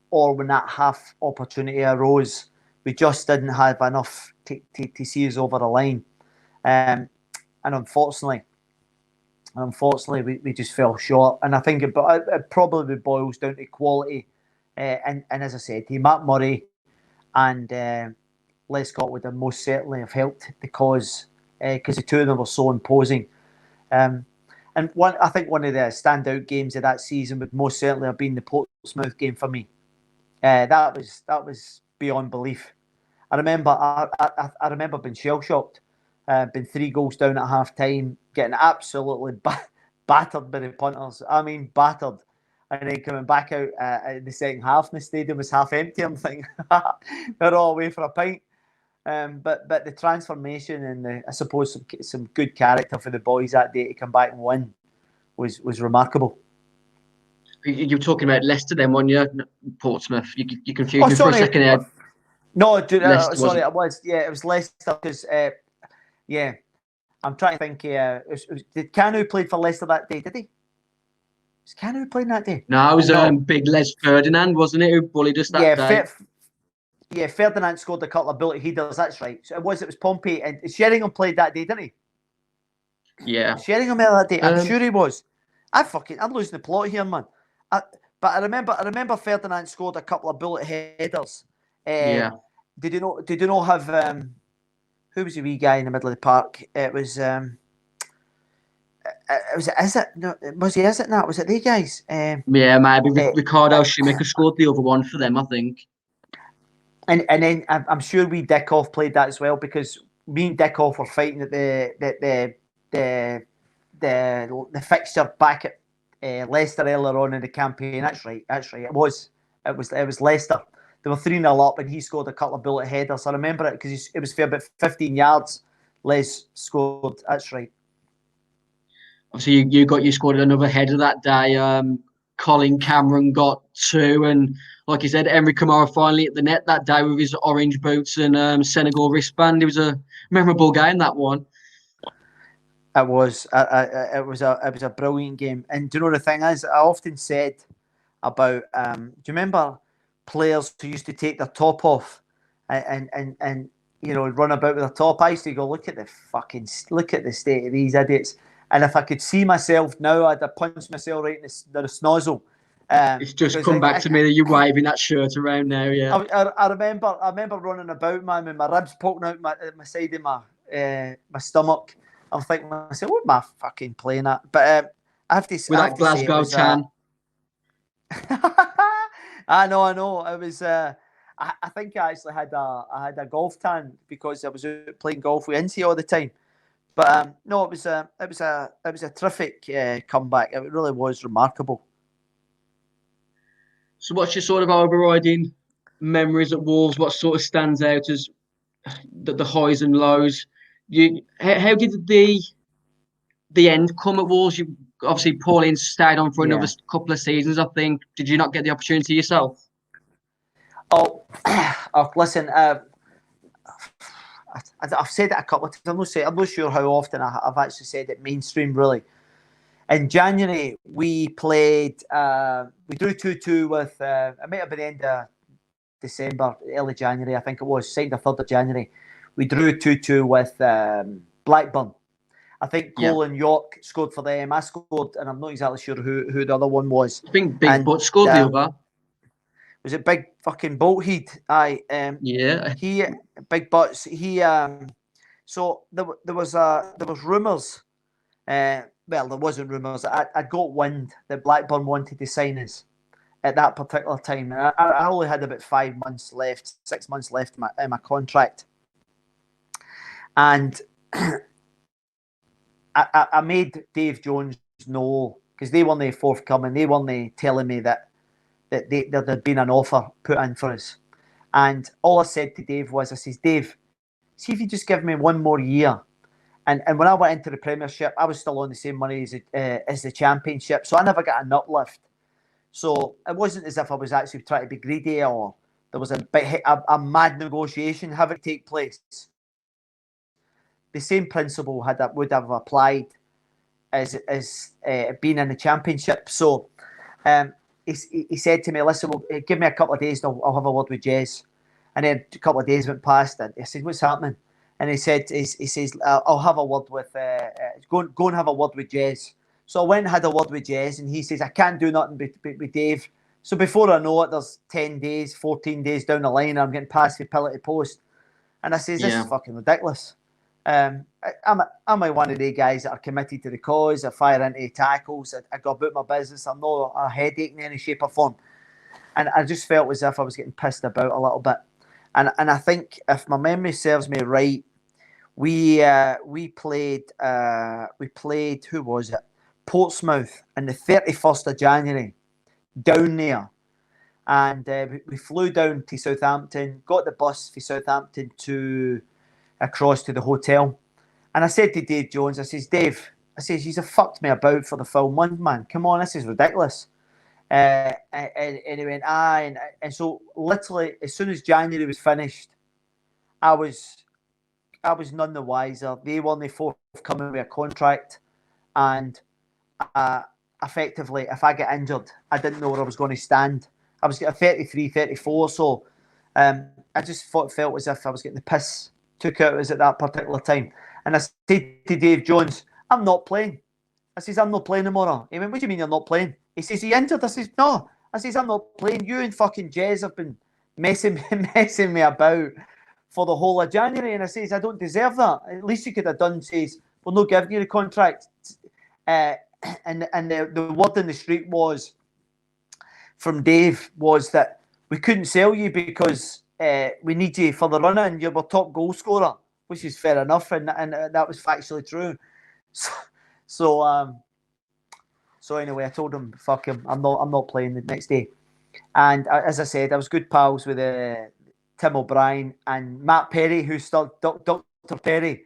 or when that half opportunity arose, we just didn't have enough to see us over the line. And unfortunately, we just fell short. And I think it probably boils down to quality. And as I said, Matt Murray and Lescott would have most certainly have helped the cause because the two of them were so imposing. And I think one of the standout games of that season would most certainly have been the Portsmouth game for me. That was beyond belief. I remember being shell shocked. Been 3 goals down at half time, getting absolutely battered by the punters. I mean, battered. And then coming back out in the second half, and the stadium was half empty. I'm thinking, they're all away for a pint. But the transformation and I suppose some good character for the boys that day to come back and win was remarkable.
You were talking about Leicester then, weren't you? Portsmouth. You confused me for a second there.
No, dude, sorry, it was Leicester because, I'm trying to think. Did Canu played for Leicester that day? Did he? Was Canu playing that day?
No, it was big Les Ferdinand, wasn't it? Who bullied us that day?
Ferdinand scored a couple of bullet headers. That's right. So it was Pompey and Sheringham played that day, didn't he?
Yeah,
Sheringham played that day. I'm sure he was. I'm losing the plot here, man. But I remember Ferdinand scored a couple of bullet headers.
Yeah.
Did you not have who was the wee guy in the middle of the park? It was was it the guys?
Yeah, maybe Ricardo Schumacher scored the other one for them, I think.
And then I'm sure we Dickoff played that as well because me and Dickoff were fighting at the fixture back at Leicester earlier on in the campaign. That's right. It was Leicester. They were 3-0 up, and he scored a couple of bullet headers. I remember it because it was for about 15 yards. Les scored. That's right.
Obviously, you scored another header that day. Colin Cameron got 2, and like you said, Emery Kamara finally at the net that day with his orange boots and Senegal wristband. It was a memorable game, that one.
It was. It was a brilliant game. And do you know the thing is, I often said about. Do you remember players who used to take their top off and run about with their top? I used to go, look at the state of these idiots. And if I could see myself now, I'd have punched myself right in the snozzle.
It's just come back to me that you're waving that shirt around now, yeah.
I remember running about, man, with my ribs poking out my side of my stomach. I'm thinking to myself, what am I fucking playing at? But I have to say,
with that Glasgow tan.
I know. It was. I think I actually had a golf tan because I was playing golf with Incy all the time. But no, it was a terrific comeback. It really was remarkable.
So, what's your sort of overriding memories at Wolves? What sort of stands out as the highs and lows? How did the end come at Wolves? You obviously Pauline stayed on for another couple of seasons, I think. Did you not get the opportunity yourself?
Oh, listen. I've said it a couple of times. I'm not sure how often I've actually said it mainstream, really. In January, we played. We drew 2-2 with. It might have been the end of December, early January. I think it was. Signed the 3rd of January. We drew 2-2 with Blackburn. I think Colin York scored for them. I scored, and I'm not exactly sure who the other one was.
I think Big Butt scored the other.
Was it Big fucking Bolthead? Aye. He Big Butts. He. So there was rumours. Well, there wasn't rumours. I got wind that Blackburn wanted to sign us at that particular time. And I only had about 6 months left in my contract. And I made Dave Jones know, because they weren't forthcoming. They weren't telling me that there'd been an offer put in for us. And all I said to Dave was, I says, Dave, see if you just give me 1 more year. And when I went into the Premiership, I was still on the same money as the Championship. So I never got an uplift. So it wasn't as if I was actually trying to be greedy or there was a mad negotiation having to take place. The same principle would have applied as being in the Championship. So he said to me, listen, give me a couple of days and I'll have a word with Jez. And then a couple of days went past and I said, what's happening? And he says, I'll have a word with, go and have a word with Jez. So I went and had a word with Jez and he says, I can't do nothing with Dave. So before I know it, there's 10 days, 14 days down the line, and I'm getting past the pillar to post. And I says, this is fucking ridiculous. I'm one of the guys that are committed to the cause. I fire into tackles. I go about my business. I'm not a headache in any shape or form. And I just felt as if I was getting pissed about a little bit. And I think if my memory serves me right, we played who was it? Portsmouth on the 31st of January down there. And we flew down to Southampton, got the bus for Southampton across to the hotel. And I said to Dave Jones, I says, Dave, he's fucked me about for the full month, man. Come on, this is ridiculous. And he went, aye. And so literally, as soon as January was finished, I was none the wiser. They weren't forthcoming with a contract. And effectively, if I get injured, I didn't know where I was going to stand. I was getting 33, 34. So I just felt as if I was getting the piss took out of us at that particular time. And I said to Dave Jones, I'm not playing. I says, I'm not playing tomorrow. He went, what do you mean you're not playing? He says, he injured? I says, no. I says, I'm not playing. You and fucking Jez have been messing me about for the whole of January. And I says, I don't deserve that. At least you could have done, says, we're not giving you the contract. And the word in the street was, from Dave, was that we couldn't sell you because we need you for the run-in. You're our top goal scorer, which is fair enough. And that was factually true. So anyway, I told him, fuck him, I'm not playing the next day. And as I said, I was good pals with Tim O'Brien and Matt Perry, who's still Dr. Perry.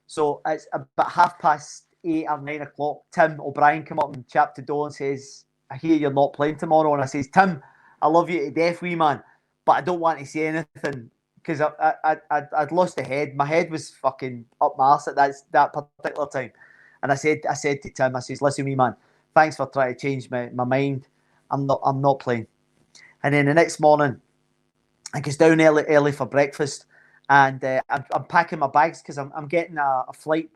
So it's about 8:30 or 9:00. Tim O'Brien came up and chapped the door and says, "I hear you're not playing tomorrow." And I says, "Tim, I love you to death, wee man, but I don't want to say anything because I'd lost the head. My head was fucking up my arse at that particular time." And I said to Tim, I says, "Listen, wee man, thanks for trying to change my mind. I'm not playing." And then the next morning, I get down early for breakfast, and I'm packing my bags because I'm getting a flight,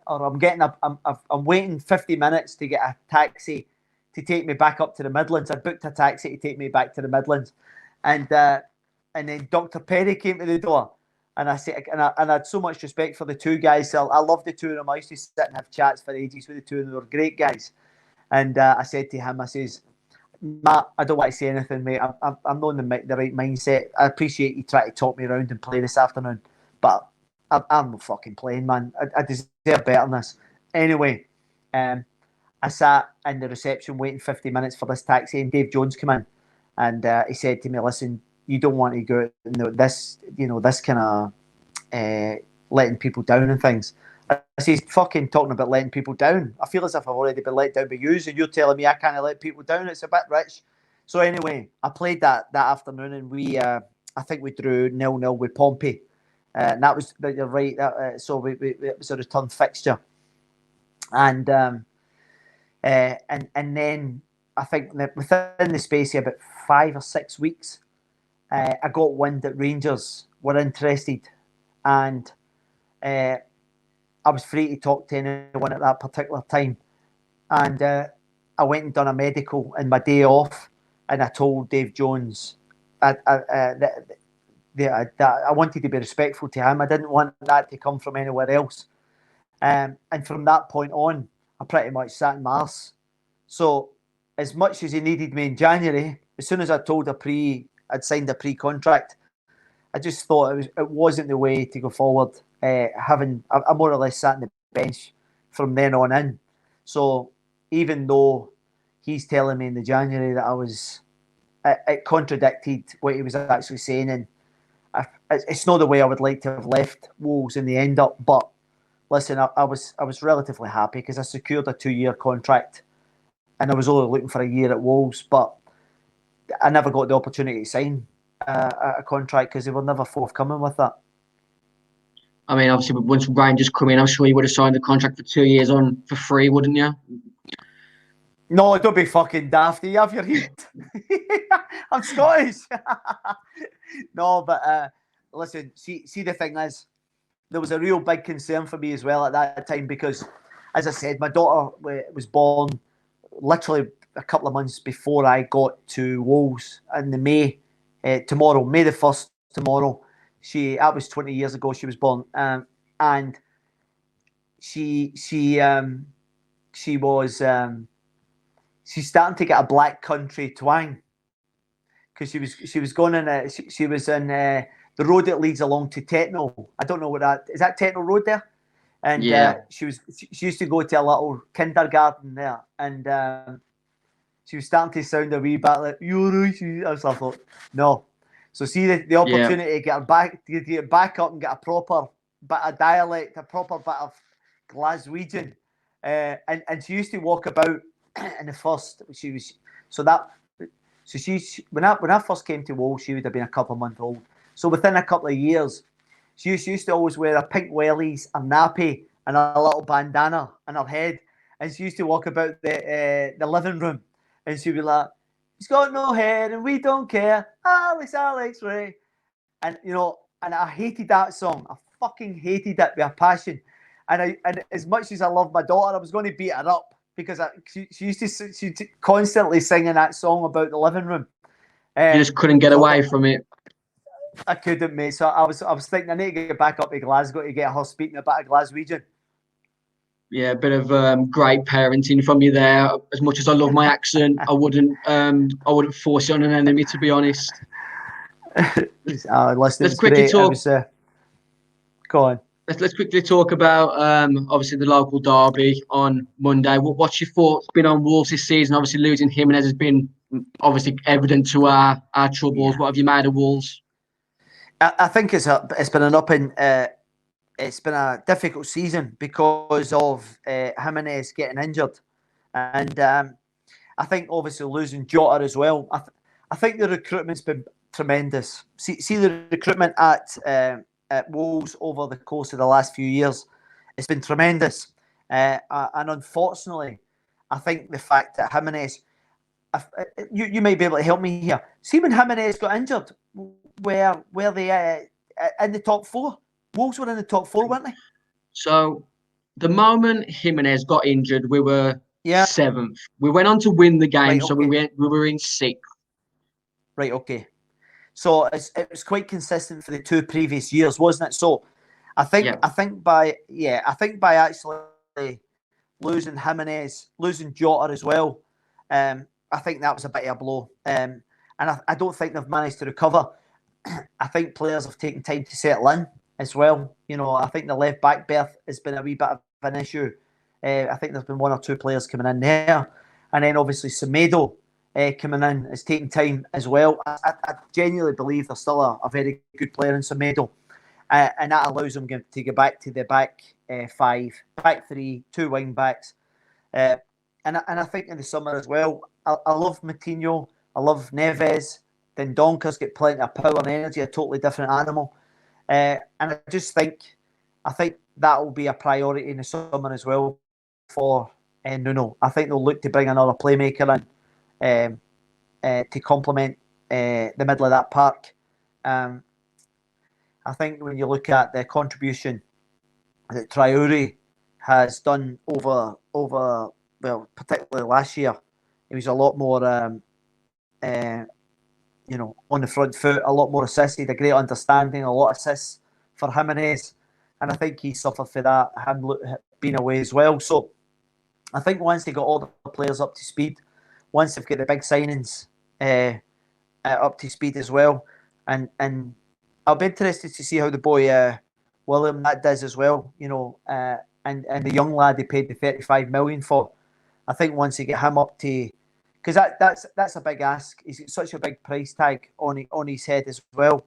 or I'm waiting 50 minutes to get a taxi to take me back up to the Midlands. I booked a taxi to take me back to the Midlands, and then Dr. Perry came to the door, and I said, and I had so much respect for the two guys. So I love the two of them. I used to sit and have chats for ages with the two of them. They were great guys, and I said to him, I says, "Matt, I don't want to say anything, mate. I'm not in the right mindset. I appreciate you trying to talk me around and play this afternoon, but I'm not fucking playing, man. I deserve better than this." Anyway, I sat in the reception waiting 50 minutes for this taxi, and Dave Jones came in, and he said to me, "Listen, you don't want to go this kind of letting people down and things." I says, "Fucking talking about letting people down. I feel as if I've already been let down by you, and you're telling me I can't let people down. It's a bit rich." So anyway, I played that afternoon, and we, I think we drew 0-0 with Pompey, and that was, you're right. So it was a return fixture, and then I think that within the space of about 5 or 6 weeks, I got wind that Rangers were interested, and I was free to talk to anyone at that particular time. And I went and done a medical in my day off, and I told Dave Jones that I wanted to be respectful to him. I didn't want that to come from anywhere else. And from that point on, I pretty much sat in my arse. So as much as he needed me in January, as soon as I told I'd signed a pre-contract, I just thought it wasn't the way to go forward. I more or less sat on the bench from then on in. So even though he's telling me in the January that it contradicted what he was actually saying, and it's not the way I would like to have left Wolves in the end up. But listen, I was relatively happy because I secured a 2-year contract, and I was only looking for a year at Wolves, but I never got the opportunity to sign a contract because they were never forthcoming with that.
I mean, obviously, once Rangers come in, I'm sure you would have signed the contract for 2 years on for free, wouldn't you?
No, don't be fucking daft. You have your heat. I'm Scottish. No, but listen, see, the thing is, there was a real big concern for me as well at that time because, as I said, my daughter was born literally a couple of months before I got to Wolves in the May the 1st, tomorrow. That was 20 years ago she was born, and she's starting to get a black country twang because she was going in she was in the road that leads along to Tetno. I don't know what that is. That Tetno Road there? And she used to go to a little kindergarten there, and she was starting to sound a wee bit like, "You're right." I thought, no. So see the opportunity to get her back up and get a proper bit of dialect, a proper bit of Glaswegian, and she used to walk about in the first. When I first came to Wolves, she would have been a couple of months old. So within a couple of years, she used to always wear a pink wellies, a nappy, and a little bandana on her head, and she used to walk about the living room, and she'd be like, "He's got no hair, and we don't care. Alex Rae." And and I hated that song. I fucking hated it with a passion. And as much as I love my daughter, I was going to beat her up because she used to constantly singing that song about the living room.
You just couldn't get away from it.
I couldn't, mate. So I was thinking I need to get back up to Glasgow to get her speaking a bit of Glaswegian.
Yeah, a bit of great parenting from you there. As much as I love my accent, I wouldn't force it on an enemy, to be honest.
Let's quickly talk. Go on.
Let's quickly talk about obviously the local derby on Monday. What's your thoughts been on Wolves this season? Obviously losing Jimenez has been obviously evident to our troubles.
Yeah.
What have you made of Wolves?
I think it's been an up and it's been a difficult season because of Jimenez getting injured, and I think obviously losing Jota as well. I think the recruitment's been tremendous. See the recruitment at Wolves over the course of the last few years, it's been tremendous. And unfortunately, I think the fact that Jimenez, you may be able to help me here. See when Jimenez got injured, where they in the top four? Wolves were in the top four, weren't they?
So the moment Jimenez got injured, we were
Yeah.
7th. We went on to win the game,
Right.
so
Okay.
we were in 6th.
Right. Okay. So it was quite consistent for the 2 previous years, wasn't it? So I think by actually losing Jimenez, losing Jota as well, I think that was a bit of a blow. And I don't think they've managed to recover. I think players have taken time to settle in as well. You know, I think the left back berth has been a wee bit of an issue. I think there's been 1 or 2 players coming in there, and then obviously Semedo coming in is taking time as well. I genuinely believe there's still a very good player in Semedo, and that allows them to get back to the back 5, back 3, 2 wing backs, and I think in the summer as well. I love Moutinho, I love Neves. Then Donker's got plenty of power and energy, a totally different animal, and I think that will be a priority in the summer as well for Nuno. I think they'll look to bring another playmaker in to complement the middle of that park. I think when you look at the contribution that Traore has done over particularly last year, he was a lot more on the front foot, a lot more assists, he had a great understanding, a lot of assists for Jimenez, and I think he suffered for that, him being away as well. So I think once they got all the players up to speed, once they've got the big signings up to speed as well, and I'll be interested to see how the boy William that does as well, and the young lad they paid the 35 million for. I think once they get him up to, because that's a big ask. He's got such a big price tag on his head as well.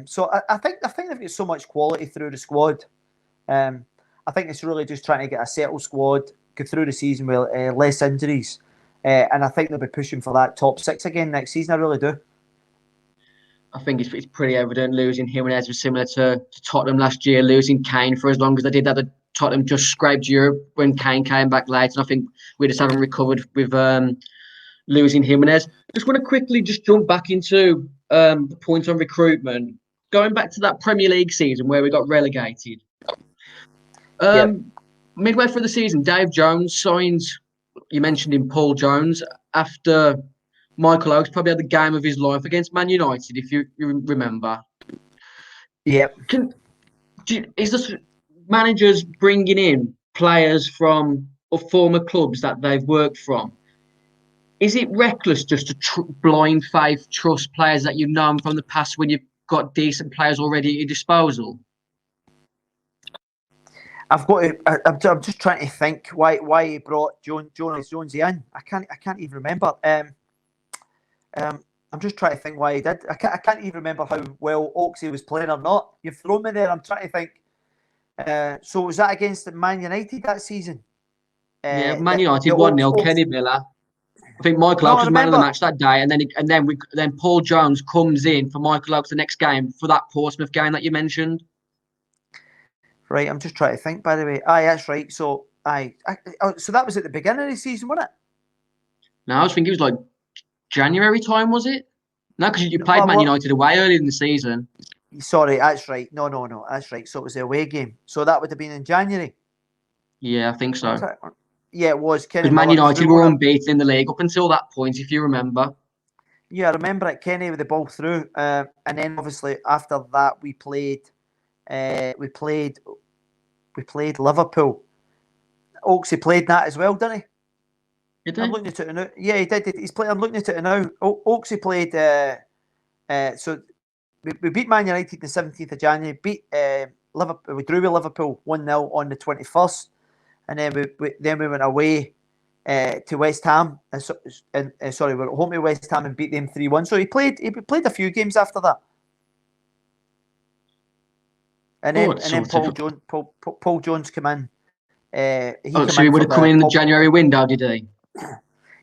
So I think they've got so much quality through the squad. I think it's really just trying to get a settled squad, go through the season with less injuries, and I think they'll be pushing for that top 6 again next season. I really do.
I think it's pretty evident losing Jimenez was similar to Tottenham last year, losing Kane for as long as they did that. Tottenham just scraped Europe when Kane came back late, and I think we just haven't recovered with losing Jimenez. Just want to quickly just jump back into the point on recruitment. Going back to that Premier League season where we got relegated. Midway through the season, Dave Jones signs, you mentioned him, Paul Jones, after Michael Oakes probably had the game of his life against Man United, if you remember.
Yep.
Is this managers bringing in players from or former clubs that they've worked from? Is it reckless just to blind faith trust players that you've known from the past when you've got decent players already at your disposal?
I'm just trying to think why he brought Jonesy in. I can't even remember. I'm just trying to think why he did. I can't even remember how well Oaksy was playing or not. You've thrown me there. I'm trying to think. So was that against Man United that season?
Yeah, Man United 1-0. Kenny Miller. I think Michael Oakes was man of the match that day, and then Paul Jones comes in for Michael Oakes the next game for that Portsmouth game that you mentioned.
Right, I'm just trying to think. By the way, that's right. So so that was at the beginning of the season, wasn't it?
No, I was thinking it was like January time, was it? No, because you played Man United away early in the season.
Sorry, that's right. No, that's right. So it was the away game. So that would have been in January.
Yeah, I think so.
Yeah, it was.
Because Man United were unbeaten in the league up until that point, if you remember.
Yeah, I remember it. Kenny with the ball through, and then obviously after that we played Liverpool. Oaksy played that as well, didn't he?
Did he?
I'm looking at it now. Yeah, he did. He's played. I'm looking at it now. Oaksy played. So we beat Man United the 17th of January. Beat Liverpool. We drew with Liverpool 1-0 on the 21st, and then we went away to West Ham. Sorry, we're at home to West Ham and beat them 3-1. So he played a few games after that. And then Paul Jones came in.
So he would have come in the January window, did he?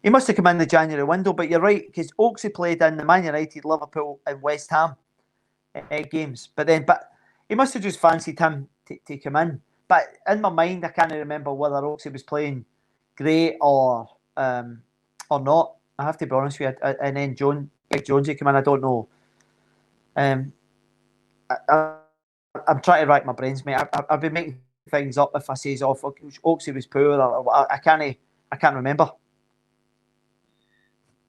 He must have come in the January window, but you're right, because Oaksy played in the Man United, Liverpool and West Ham games. But he must have just fancied him to come in. But in my mind, I can't remember whether Oaksy was playing great or not. I have to be honest with you. And then Big Jonesy came in, I don't know. I'm trying to rack my brains, mate. I've been making things up if I say Oaksy was poor or I can't remember.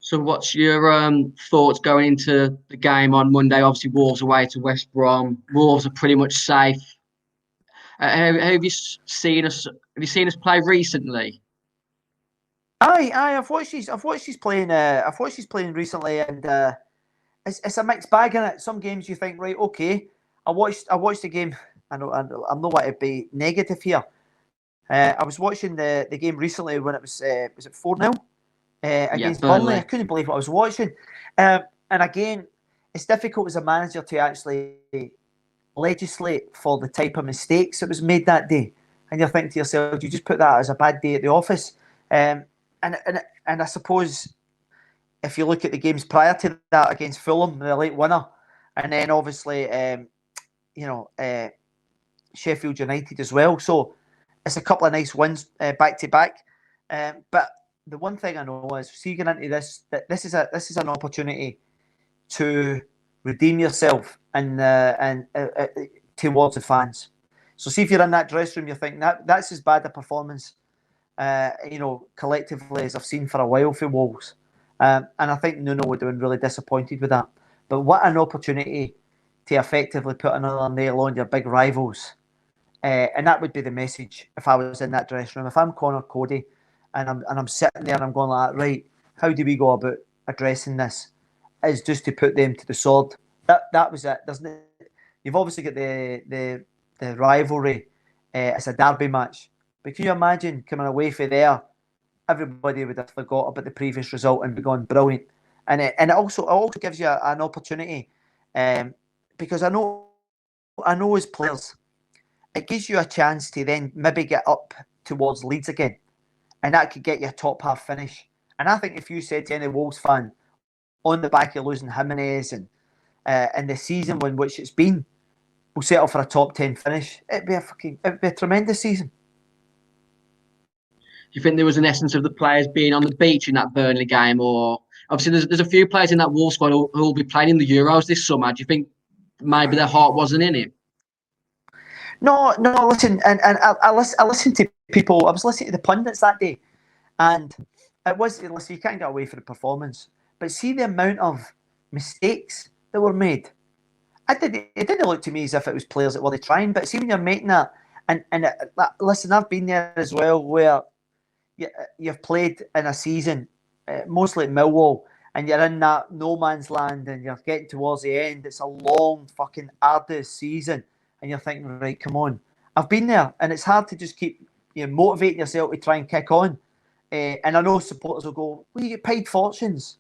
So what's your thoughts going into the game on Monday? Obviously, Wolves away to West Brom. Wolves are pretty much safe. Have you seen us play recently?
Aye. I've watched his playing. I've watched his playing recently, and it's a mixed bag in it. Some games you think, right, okay. I watched the game. I'm not want to be negative here. I was watching the game recently when it was it 4-0 against Burnley. I couldn't believe what I was watching. And again, it's difficult as a manager to actually legislate for the type of mistakes that was made that day. And you're thinking to yourself, you just put that as a bad day at the office. And I suppose if you look at the games prior to that against Fulham, the late winner, and then obviously Sheffield United as well. So it's a couple of nice wins back to back. But the one thing I know is, see, going into this, that this is an opportunity to redeem yourself and towards the fans. So see, if you're in that dressing room, you're thinking that's as bad a performance, collectively as I've seen for a while for Wolves. And I think Nuno would have been really disappointed with that. But what an opportunity to effectively put another nail on your big rivals. And that would be the message if I was in that dressing room. If I'm Connor Cody and I'm sitting there and I'm going like, right, how do we go about addressing this? Is just to put them to the sword. That was it, doesn't it? You've obviously got the rivalry. It's a derby match. But can you imagine coming away from there? Everybody would have forgot about the previous result and be gone brilliant. And it also gives you an opportunity, because I know as players, it gives you a chance to then maybe get up towards Leeds again, and that could get you a top half finish. And I think if you said to any Wolves fan, on the back of losing Jimenez and the season in which it's been, we'll settle for a top 10 finish, it'd be a tremendous season.
Do you think there was an essence of the players being on the beach in that Burnley game? Or obviously there's a few players in that Wolves squad who will be playing in the Euros this summer. Do you think maybe their heart wasn't in it?
No. Listen, and I listened to people. I was listening to the pundits that day, and it was, listen, you can't get away from the performance, but see the amount of mistakes that were made. It didn't look to me as if it was players that were trying, but see when you're making that, and listen, I've been there as well, where you've played in a season, mostly at Millwall, and you're in that no man's land, and you're getting towards the end. It's a long, fucking arduous season, and you're thinking, right, come on. I've been there, and it's hard to just keep motivating yourself to try and kick on. And I know supporters will go, well, you get paid fortunes,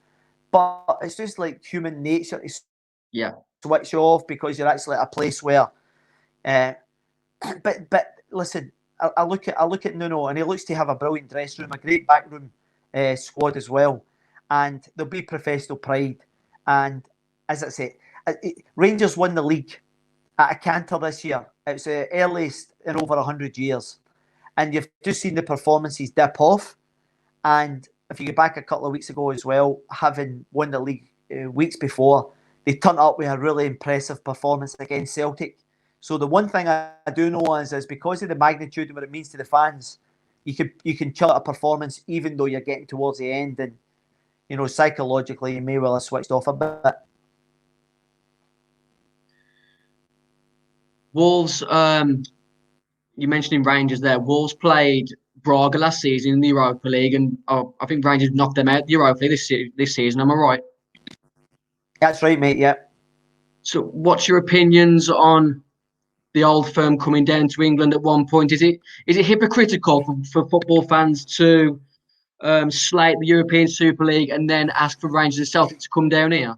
but it's just like human nature to switch off because you're actually at a place where. But listen, I look at Nuno, and he looks to have a brilliant dressing room, a great backroom squad as well, and there'll be professional pride. And as I said, Rangers won the league at a canter this year. It's the earliest in over 100 years, and you've just seen the performances dip off. And if you go back a couple of weeks ago as well, having won the league weeks before, they turned up with a really impressive performance against Celtic. So the one thing I do know is because of the magnitude and what it means to the fans, you can chill out a performance even though you're getting towards the end, and psychologically you may well have switched off a bit.
Wolves, you mentioned Rangers there. Wolves played Braga last season in the Europa League, and I think Rangers knocked them out the Europa League this season. Am I right?
That's right, mate. Yeah.
So, what's your opinions on the Old Firm coming down to England at one point? Is it hypocritical for football fans to slate the European Super League and then ask for Rangers and Celtic to come down here?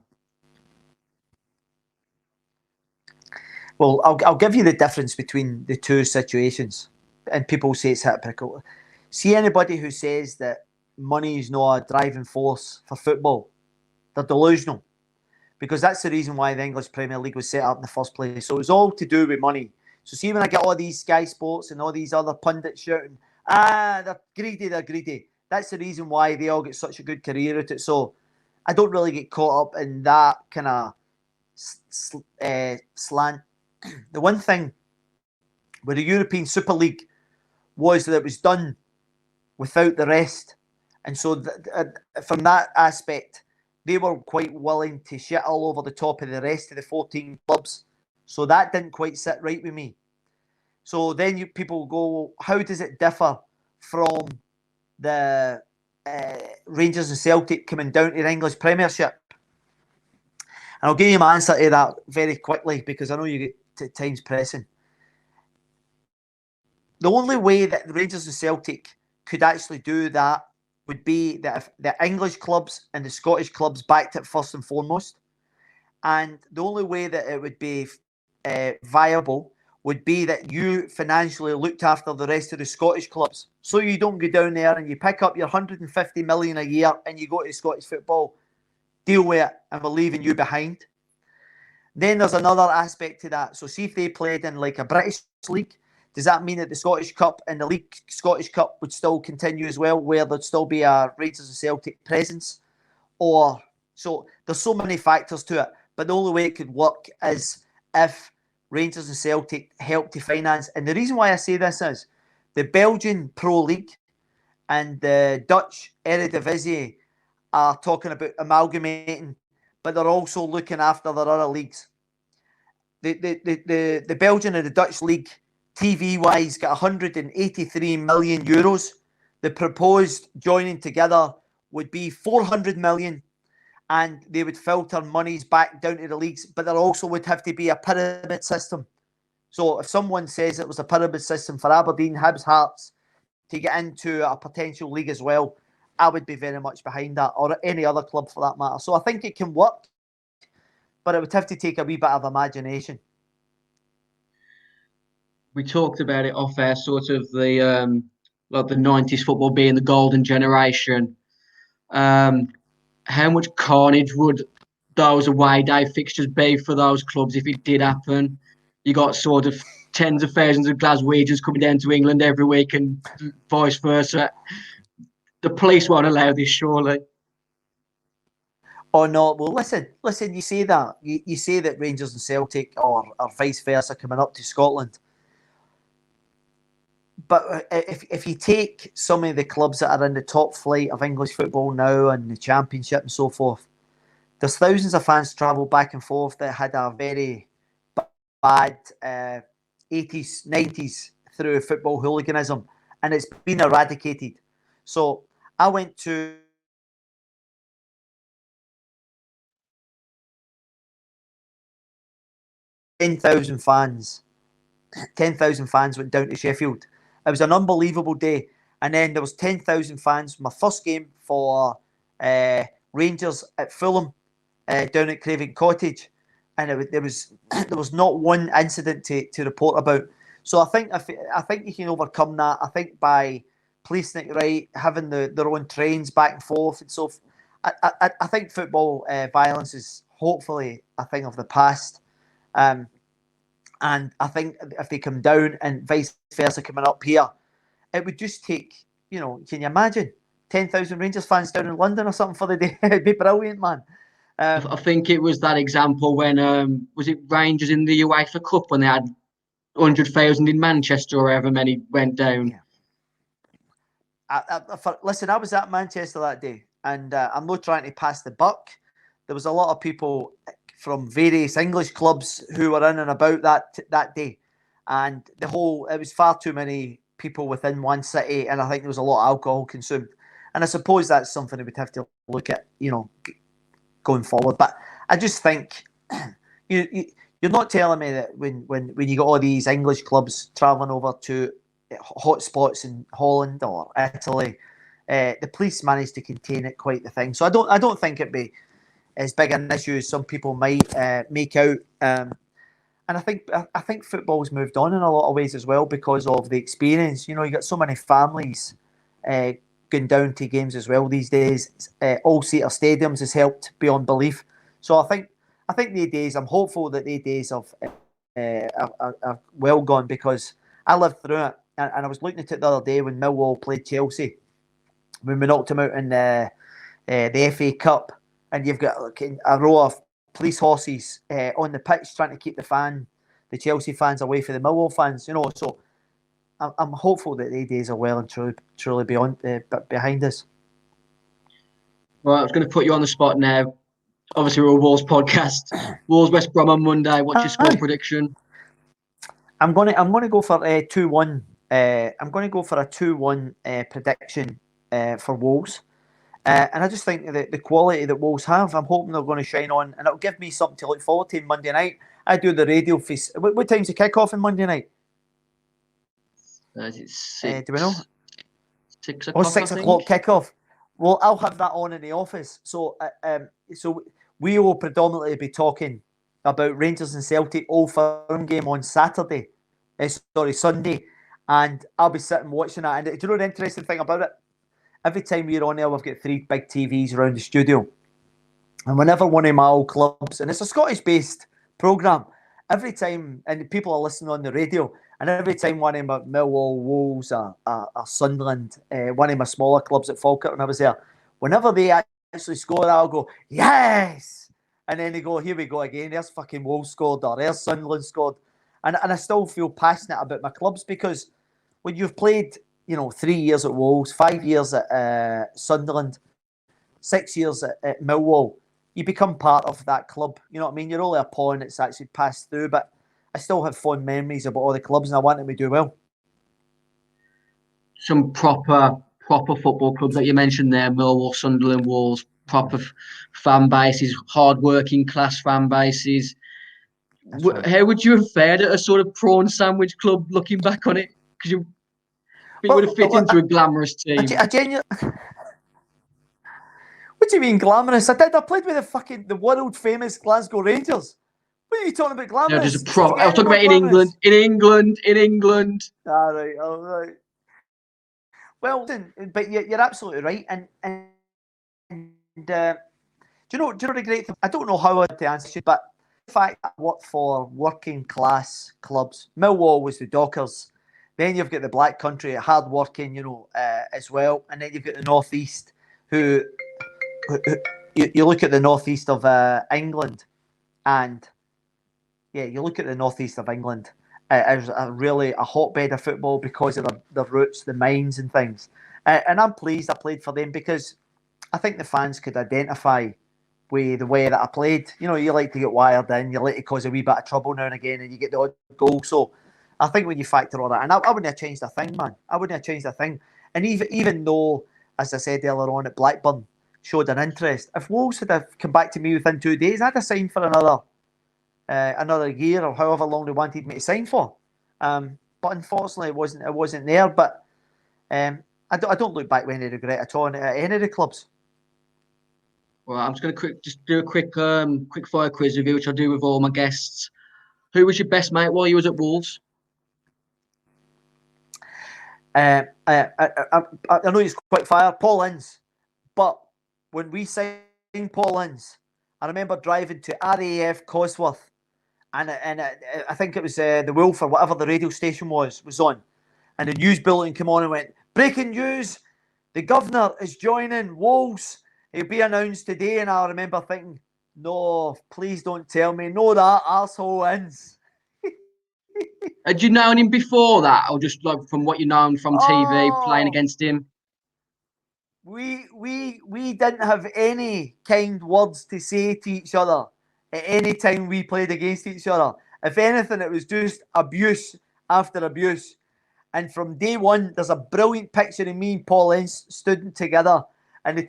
Well, I'll give you the difference between the two situations, and people say it's hypocritical. See, anybody who says that money is not a driving force for football, they're delusional, because that's the reason why the English Premier League was set up in the first place. So it was all to do with money. So see, when I get all these Sky Sports and all these other pundits shouting, they're greedy. That's the reason why they all get such a good career at it. So I don't really get caught up in that kind of slant. The one thing with the European Super League was that it was done without the rest. And so from that aspect, they were quite willing to shit all over the top of the rest of the 14 clubs. So that didn't quite sit right with me. So then people go, how does it differ from the Rangers and Celtic coming down to the English Premiership? And I'll give you my answer to that very quickly, because I know you get time's pressing. The only way that the Rangers and Celtic could actually do that would be that if the English clubs and the Scottish clubs backed it first and foremost. And the only way that it would be viable would be that you financially looked after the rest of the Scottish clubs. So you don't go down there and you pick up your 150 million a year and you go to Scottish football, deal with it, and we're leaving you behind. Then there's another aspect to that. So see if they played in like a British league, does that mean that the Scottish Cup and the League Scottish Cup would still continue as well, where there'd still be a Rangers and Celtic presence? Or so there's so many factors to it, but the only way it could work is if Rangers and Celtic help to finance. And the reason why I say this is the Belgian Pro League and the Dutch Eredivisie are talking about amalgamating, but they're also looking after their other leagues. The Belgian and the Dutch league, TV-wise, got 183 million euros. The proposed joining together would be 400 million, and they would filter monies back down to the leagues, but there also would have to be a pyramid system. So if someone says it was a pyramid system for Aberdeen, Hibs, Hearts to get into a potential league as well, I would be very much behind that, or any other club for that matter. So I think it can work, but it would have to take a wee bit of imagination.
We talked about it off air, sort of the like the 90s football being the golden generation. How much carnage would those away day fixtures be for those clubs if it did happen? You got sort of tens of thousands of Glaswegians coming down to England every week and vice versa. The police won't allow this, surely.
Oh no, well listen, you say that. You say that Rangers and Celtic or vice versa coming up to Scotland. But if you take some of the clubs that are in the top flight of English football now and the Championship and so forth, there's thousands of fans travel back and forth that had a very bad 80s, 90s through football hooliganism, and it's been eradicated. So I went to 10,000 fans. 10,000 fans went down to Sheffield. It was an unbelievable day. And then there was 10,000 fans. My first game for Rangers at Fulham, down at Craven Cottage, and there was not one incident to report about. So I think you can overcome that. I think by placing it right, having their own trains back and forth, and so I think football violence is hopefully a thing of the past. And I think if they come down and vice versa coming up here, it would just take, can you imagine 10,000 Rangers fans down in London or something for the day? It'd be brilliant, man.
I think it was that example when, was it Rangers in the UEFA Cup when they had 100,000 in Manchester or however many went down?
Yeah. Listen, I was at Manchester that day, and I'm not trying to pass the buck. There was a lot of people from various English clubs who were in and about that day, and it was far too many people within one city, and I think there was a lot of alcohol consumed, and I suppose that's something that we'd have to look at, going forward. But I just think you're not telling me that when you got all these English clubs travelling over to hot spots in Holland or Italy, The police managed to contain it quite the thing. So I don't think it'd be as big an issue as some people might make out. And I think football's moved on in a lot of ways as well because of the experience. You got so many families going down to games as well these days. All-seater stadiums has helped beyond belief. So I think the days. I'm hopeful that the days of are well gone because I lived through it, and I was looking at it the other day when Millwall played Chelsea when we knocked them out in the FA Cup, and you've got a row of police horses on the pitch trying to keep the Chelsea fans away from the Millwall fans. So I'm hopeful that the days are well and truly behind us.
Right, I was going to put you on the spot now. Obviously, we're a Wolves podcast. Wolves West Brom on Monday. What's your score prediction?
I'm going to go for 2-1. I'm going to go for a 2-1 prediction for Wolves. And I just think that the quality that Wolves have, I'm hoping they're going to shine on, and it'll give me something to look forward to Monday night. I do the radio feast. What time's the kick-off on Monday night?
Is it 6?
Do we know?
6 o'clock.
6 o'clock kick-off. Well, I'll have that on in the office. So we will predominantly be talking about Rangers and Celtic Old Firm game on Sunday. And I'll be sitting watching that. And do you know the interesting thing about it? Every time we're on there, we've got 3 big TVs around the studio. And whenever one of my old clubs, and it's a Scottish-based programme, every time, and people are listening on the radio, and every time one of my Millwall, Wolves, or Sunderland, one of my smaller clubs at Falkirk when I was there, whenever they actually score, I'll go, yes! And then they go, here we go again, there's fucking Wolves scored, or there's Sunderland scored. And I still feel passionate about my clubs because when you've played 3 years at Wolves, 5 years at Sunderland, 6 years at Millwall, you become part of that club. You know what I mean? You're only a pawn that's actually passed through, but I still have fond memories about all the clubs, and I want them to do well.
Some proper football clubs that you mentioned there, Millwall, Sunderland, Wolves, proper fan bases, hard-working class fan bases. Right. How would you have fared at a sort of prawn sandwich club looking back on it? Because you would have fit into a glamorous team.
What do you mean glamorous? I played with the world famous Glasgow Rangers. What are you talking about glamorous?
No, there's a I was talking about in England.
All right. Well, but you're absolutely right. And do you know the great thing? I don't know how to answer you, but the fact that I worked for working class clubs. Millwall was the Dockers. Then you've got the Black Country, hard working, as well. And then you've got the North East, who you look at the North East of England, and you look at the North East of England as a hotbed of football because of the roots, the mines and things. And I'm pleased I played for them because I think the fans could identify with the way that I played. You like to get wired in, you like to cause a wee bit of trouble now and again, and you get the odd goal. So I think when you factor all that, and I wouldn't have changed a thing, man. I wouldn't have changed a thing. And even though, as I said earlier on, at Blackburn showed an interest, if Wolves had have come back to me within 2 days, I'd have signed for another year or however long they wanted me to sign for. But unfortunately, it wasn't there. But I don't look back with any regret at all at any of the clubs.
Well, I'm just going to do a quick fire quiz with you, which I do with all my guests. Who was your best mate while you was at Wolves?
I know he's quite fire, Paul Ince. But when we signed Paul Ince, I remember driving to RAF Cosworth, and I think it was the Wolf or whatever the radio station was on, and the news bulletin came on and went, breaking news, the governor is joining Wolves. He'll be announced today. And I remember thinking, no, please don't tell me, no, that arsehole Ince.
Had you known him before that, or just like from what you known from TV playing against him?
We didn't have any kind words to say to each other at any time we played against each other. If anything, it was just abuse after abuse. And from day one, there's a brilliant picture of me and Paul Ince stood together, and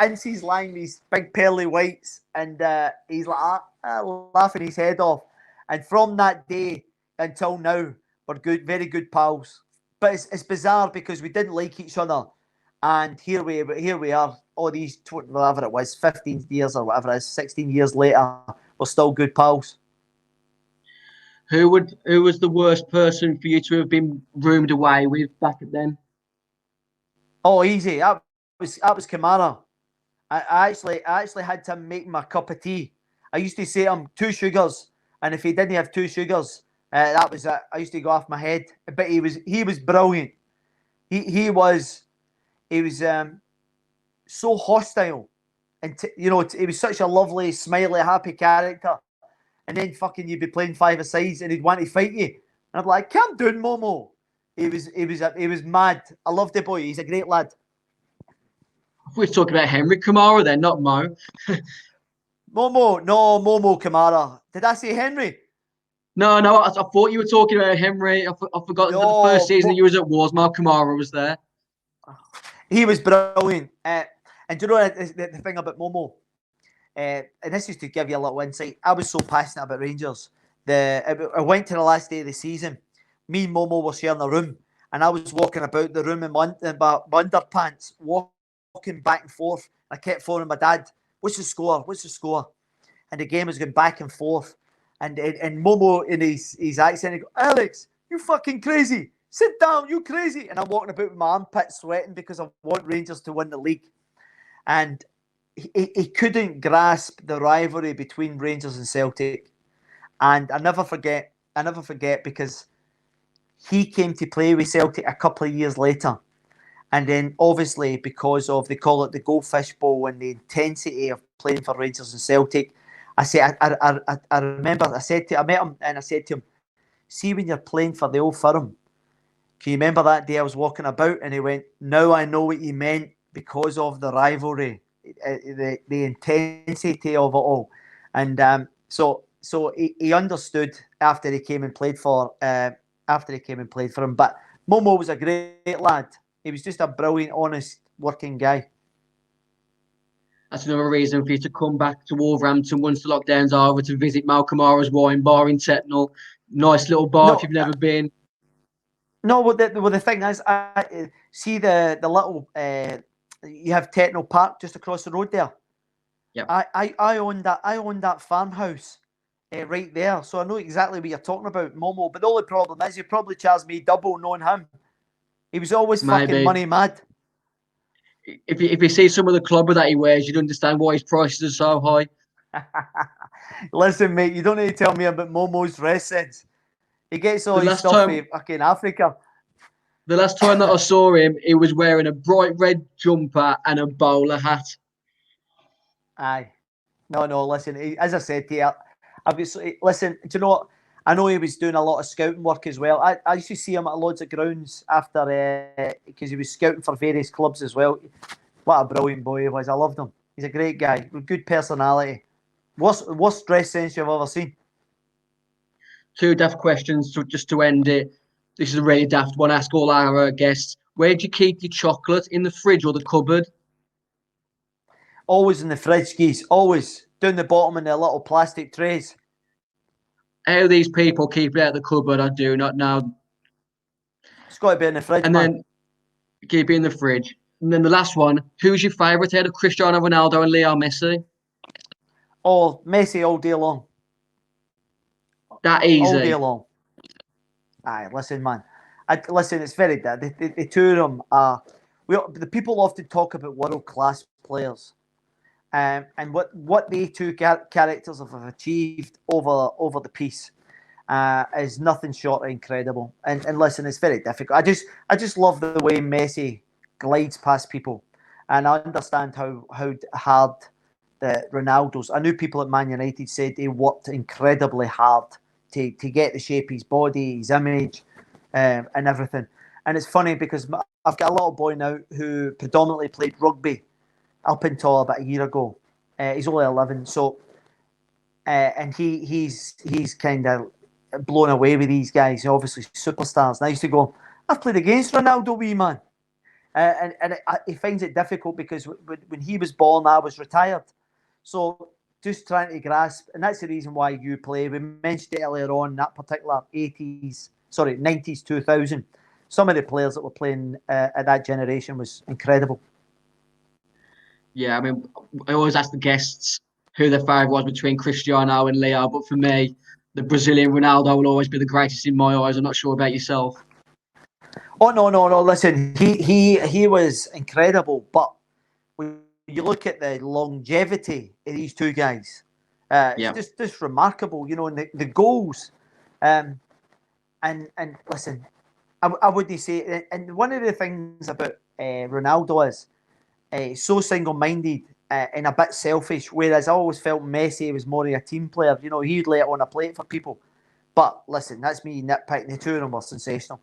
Ince's lying these big pearly whites, and he's like laughing his head off. And from that day until now, we're good, very good pals. But it's bizarre because we didn't like each other. And here we are, all these, whatever it was, 15 years or whatever it is, 16 years later, we're still good pals.
Who was the worst person for you to have been roomed away with back then?
Oh, easy. That was Kamara. I actually had to make my cup of tea. I used to say to him 2 sugars, and if he didn't have 2 sugars, that was it. I used to go off my head. But he was brilliant. He was so hostile, and he was such a lovely, smiley, happy character. And then fucking you'd be playing five-a-sides, and he'd want to fight you. And I'm like, calm down, Momo. He was mad. I love the boy. He's a great lad.
We're talking about Henry Kamara then, not Mo.
Momo Kamara. Did I say Henry?
No, I thought you were talking about Henry. I forgot that the first season that you was at Wolves, Mo Kamara was there.
He was brilliant. And do you know the thing about Momo? And this is to give you a little insight. I was so passionate about Rangers. I went to the last day of the season. Me and Momo were sharing a room, and I was walking about the room in my underpants, walking back and forth. I kept phoning my dad. What's the score? What's the score? And the game was going back and forth. And Momo in his accent, he goes, Alex, you fucking crazy. Sit down, you crazy. And I'm walking about with my armpits sweating because I want Rangers to win the league. And he couldn't grasp the rivalry between Rangers and Celtic. And I never forget because he came to play with Celtic a couple of years later. And then obviously because of, they call it the Goldfish Bowl and the intensity of playing for Rangers and Celtic, I remember I met him and I said to him, see when you're playing for the Old Firm, can you remember that day I was walking about? And he went, now I know what you meant because of the rivalry, the intensity of it all. And so he understood after he came and played for him. But Momo was a great lad. He was just a brilliant, honest, working guy.
That's another reason for you to come back to Wolverhampton once the lockdowns are over to visit Mal Kamara's wine bar in Tetnall. Nice little bar if you've never been.
No, the thing is, I see the little you have Tetnall Park just across the road there.
Yeah.
I own that farmhouse right there, so I know exactly what you're talking about, Momo. But the only problem is, you probably charged me double knowing him. He was always fucking money mad.
If you see some of the clubber that he wears, you'd understand why his prices are so high.
Listen, mate, you don't need to tell me about Momo's dress sense. He gets all his stuff from fucking Africa.
The last time that I saw him, he was wearing a bright red jumper and a bowler hat.
Aye. No, listen, as I said to you, obviously, listen, do you know what? I know he was doing a lot of scouting work as well. I used to see him at loads of grounds after, because he was scouting for various clubs as well. What a brilliant boy he was. I loved him. He's a great guy with good personality. Worst dress sense you've ever seen?
Two daft questions just to end it. This is a really daft one. Ask all our guests. Where do you keep your chocolate? In the fridge or the cupboard?
Always in the fridge, geese. Always. Down the bottom in their little plastic trays.
How these people keep it out of the cupboard, I do not know.
It's got to be in the fridge,
and then keep it in the fridge. And then the last one, who's your favourite out of Cristiano Ronaldo and Leo Messi?
Oh, Messi all day long.
That easy.
All day long. Aye, listen, man. Listen, it's very bad. The two of them are... the people often talk about world-class players. And what they two characters have achieved over the piece is nothing short of incredible. And listen, it's very difficult. I just love the way Messi glides past people, and I understand how hard the Ronaldo's. I knew people at Man United said he worked incredibly hard to get the shape of his body, his image, and everything. And it's funny because I've got a little boy now who predominantly played rugby up until about a year ago. He's only 11, so and he's kind of blown away with these guys. They're obviously superstars. And I used to go, I've played against Ronaldo, wee man, and he finds it difficult because when he was born, I was retired. So just trying to grasp, and that's the reason why you play. We mentioned it earlier on, that particular 90s, 2000. some of the players that were playing at that generation was incredible.
Yeah, I mean, I always ask the guests who their favourite was between Cristiano and Leo, but for me, the Brazilian Ronaldo will always be the greatest in my eyes. I'm not sure about yourself.
Oh no! Listen, he was incredible, but when you look at the longevity of these two guys, it's just remarkable. You know, and the goals, and listen, I wouldn't say. And one of the things about Ronaldo is so single-minded and a bit selfish. Whereas I always felt Messi was more of a team player. You know, he'd lay it on a plate for people. But listen, that's me nitpicking. The two of them were sensational.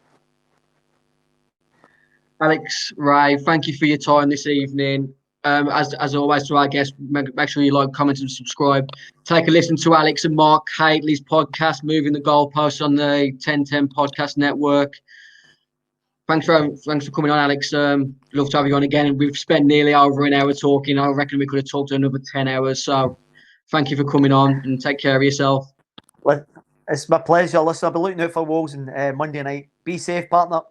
Alex Rae, thank you for your time this evening. As always, to our guests, make sure you like, comment, and subscribe. Take a listen to Alex and Mark Haitley's podcast, Moving the Goalposts, on the 1010 Podcast Network. Thanks for coming on, Alex. Love to have you on again. We've spent nearly over an hour talking. I reckon we could have talked another 10 hours. So thank you for coming on, and take care of yourself.
It's my pleasure. Listen, I'll be looking out for Wolves on Monday night. Be safe, partner.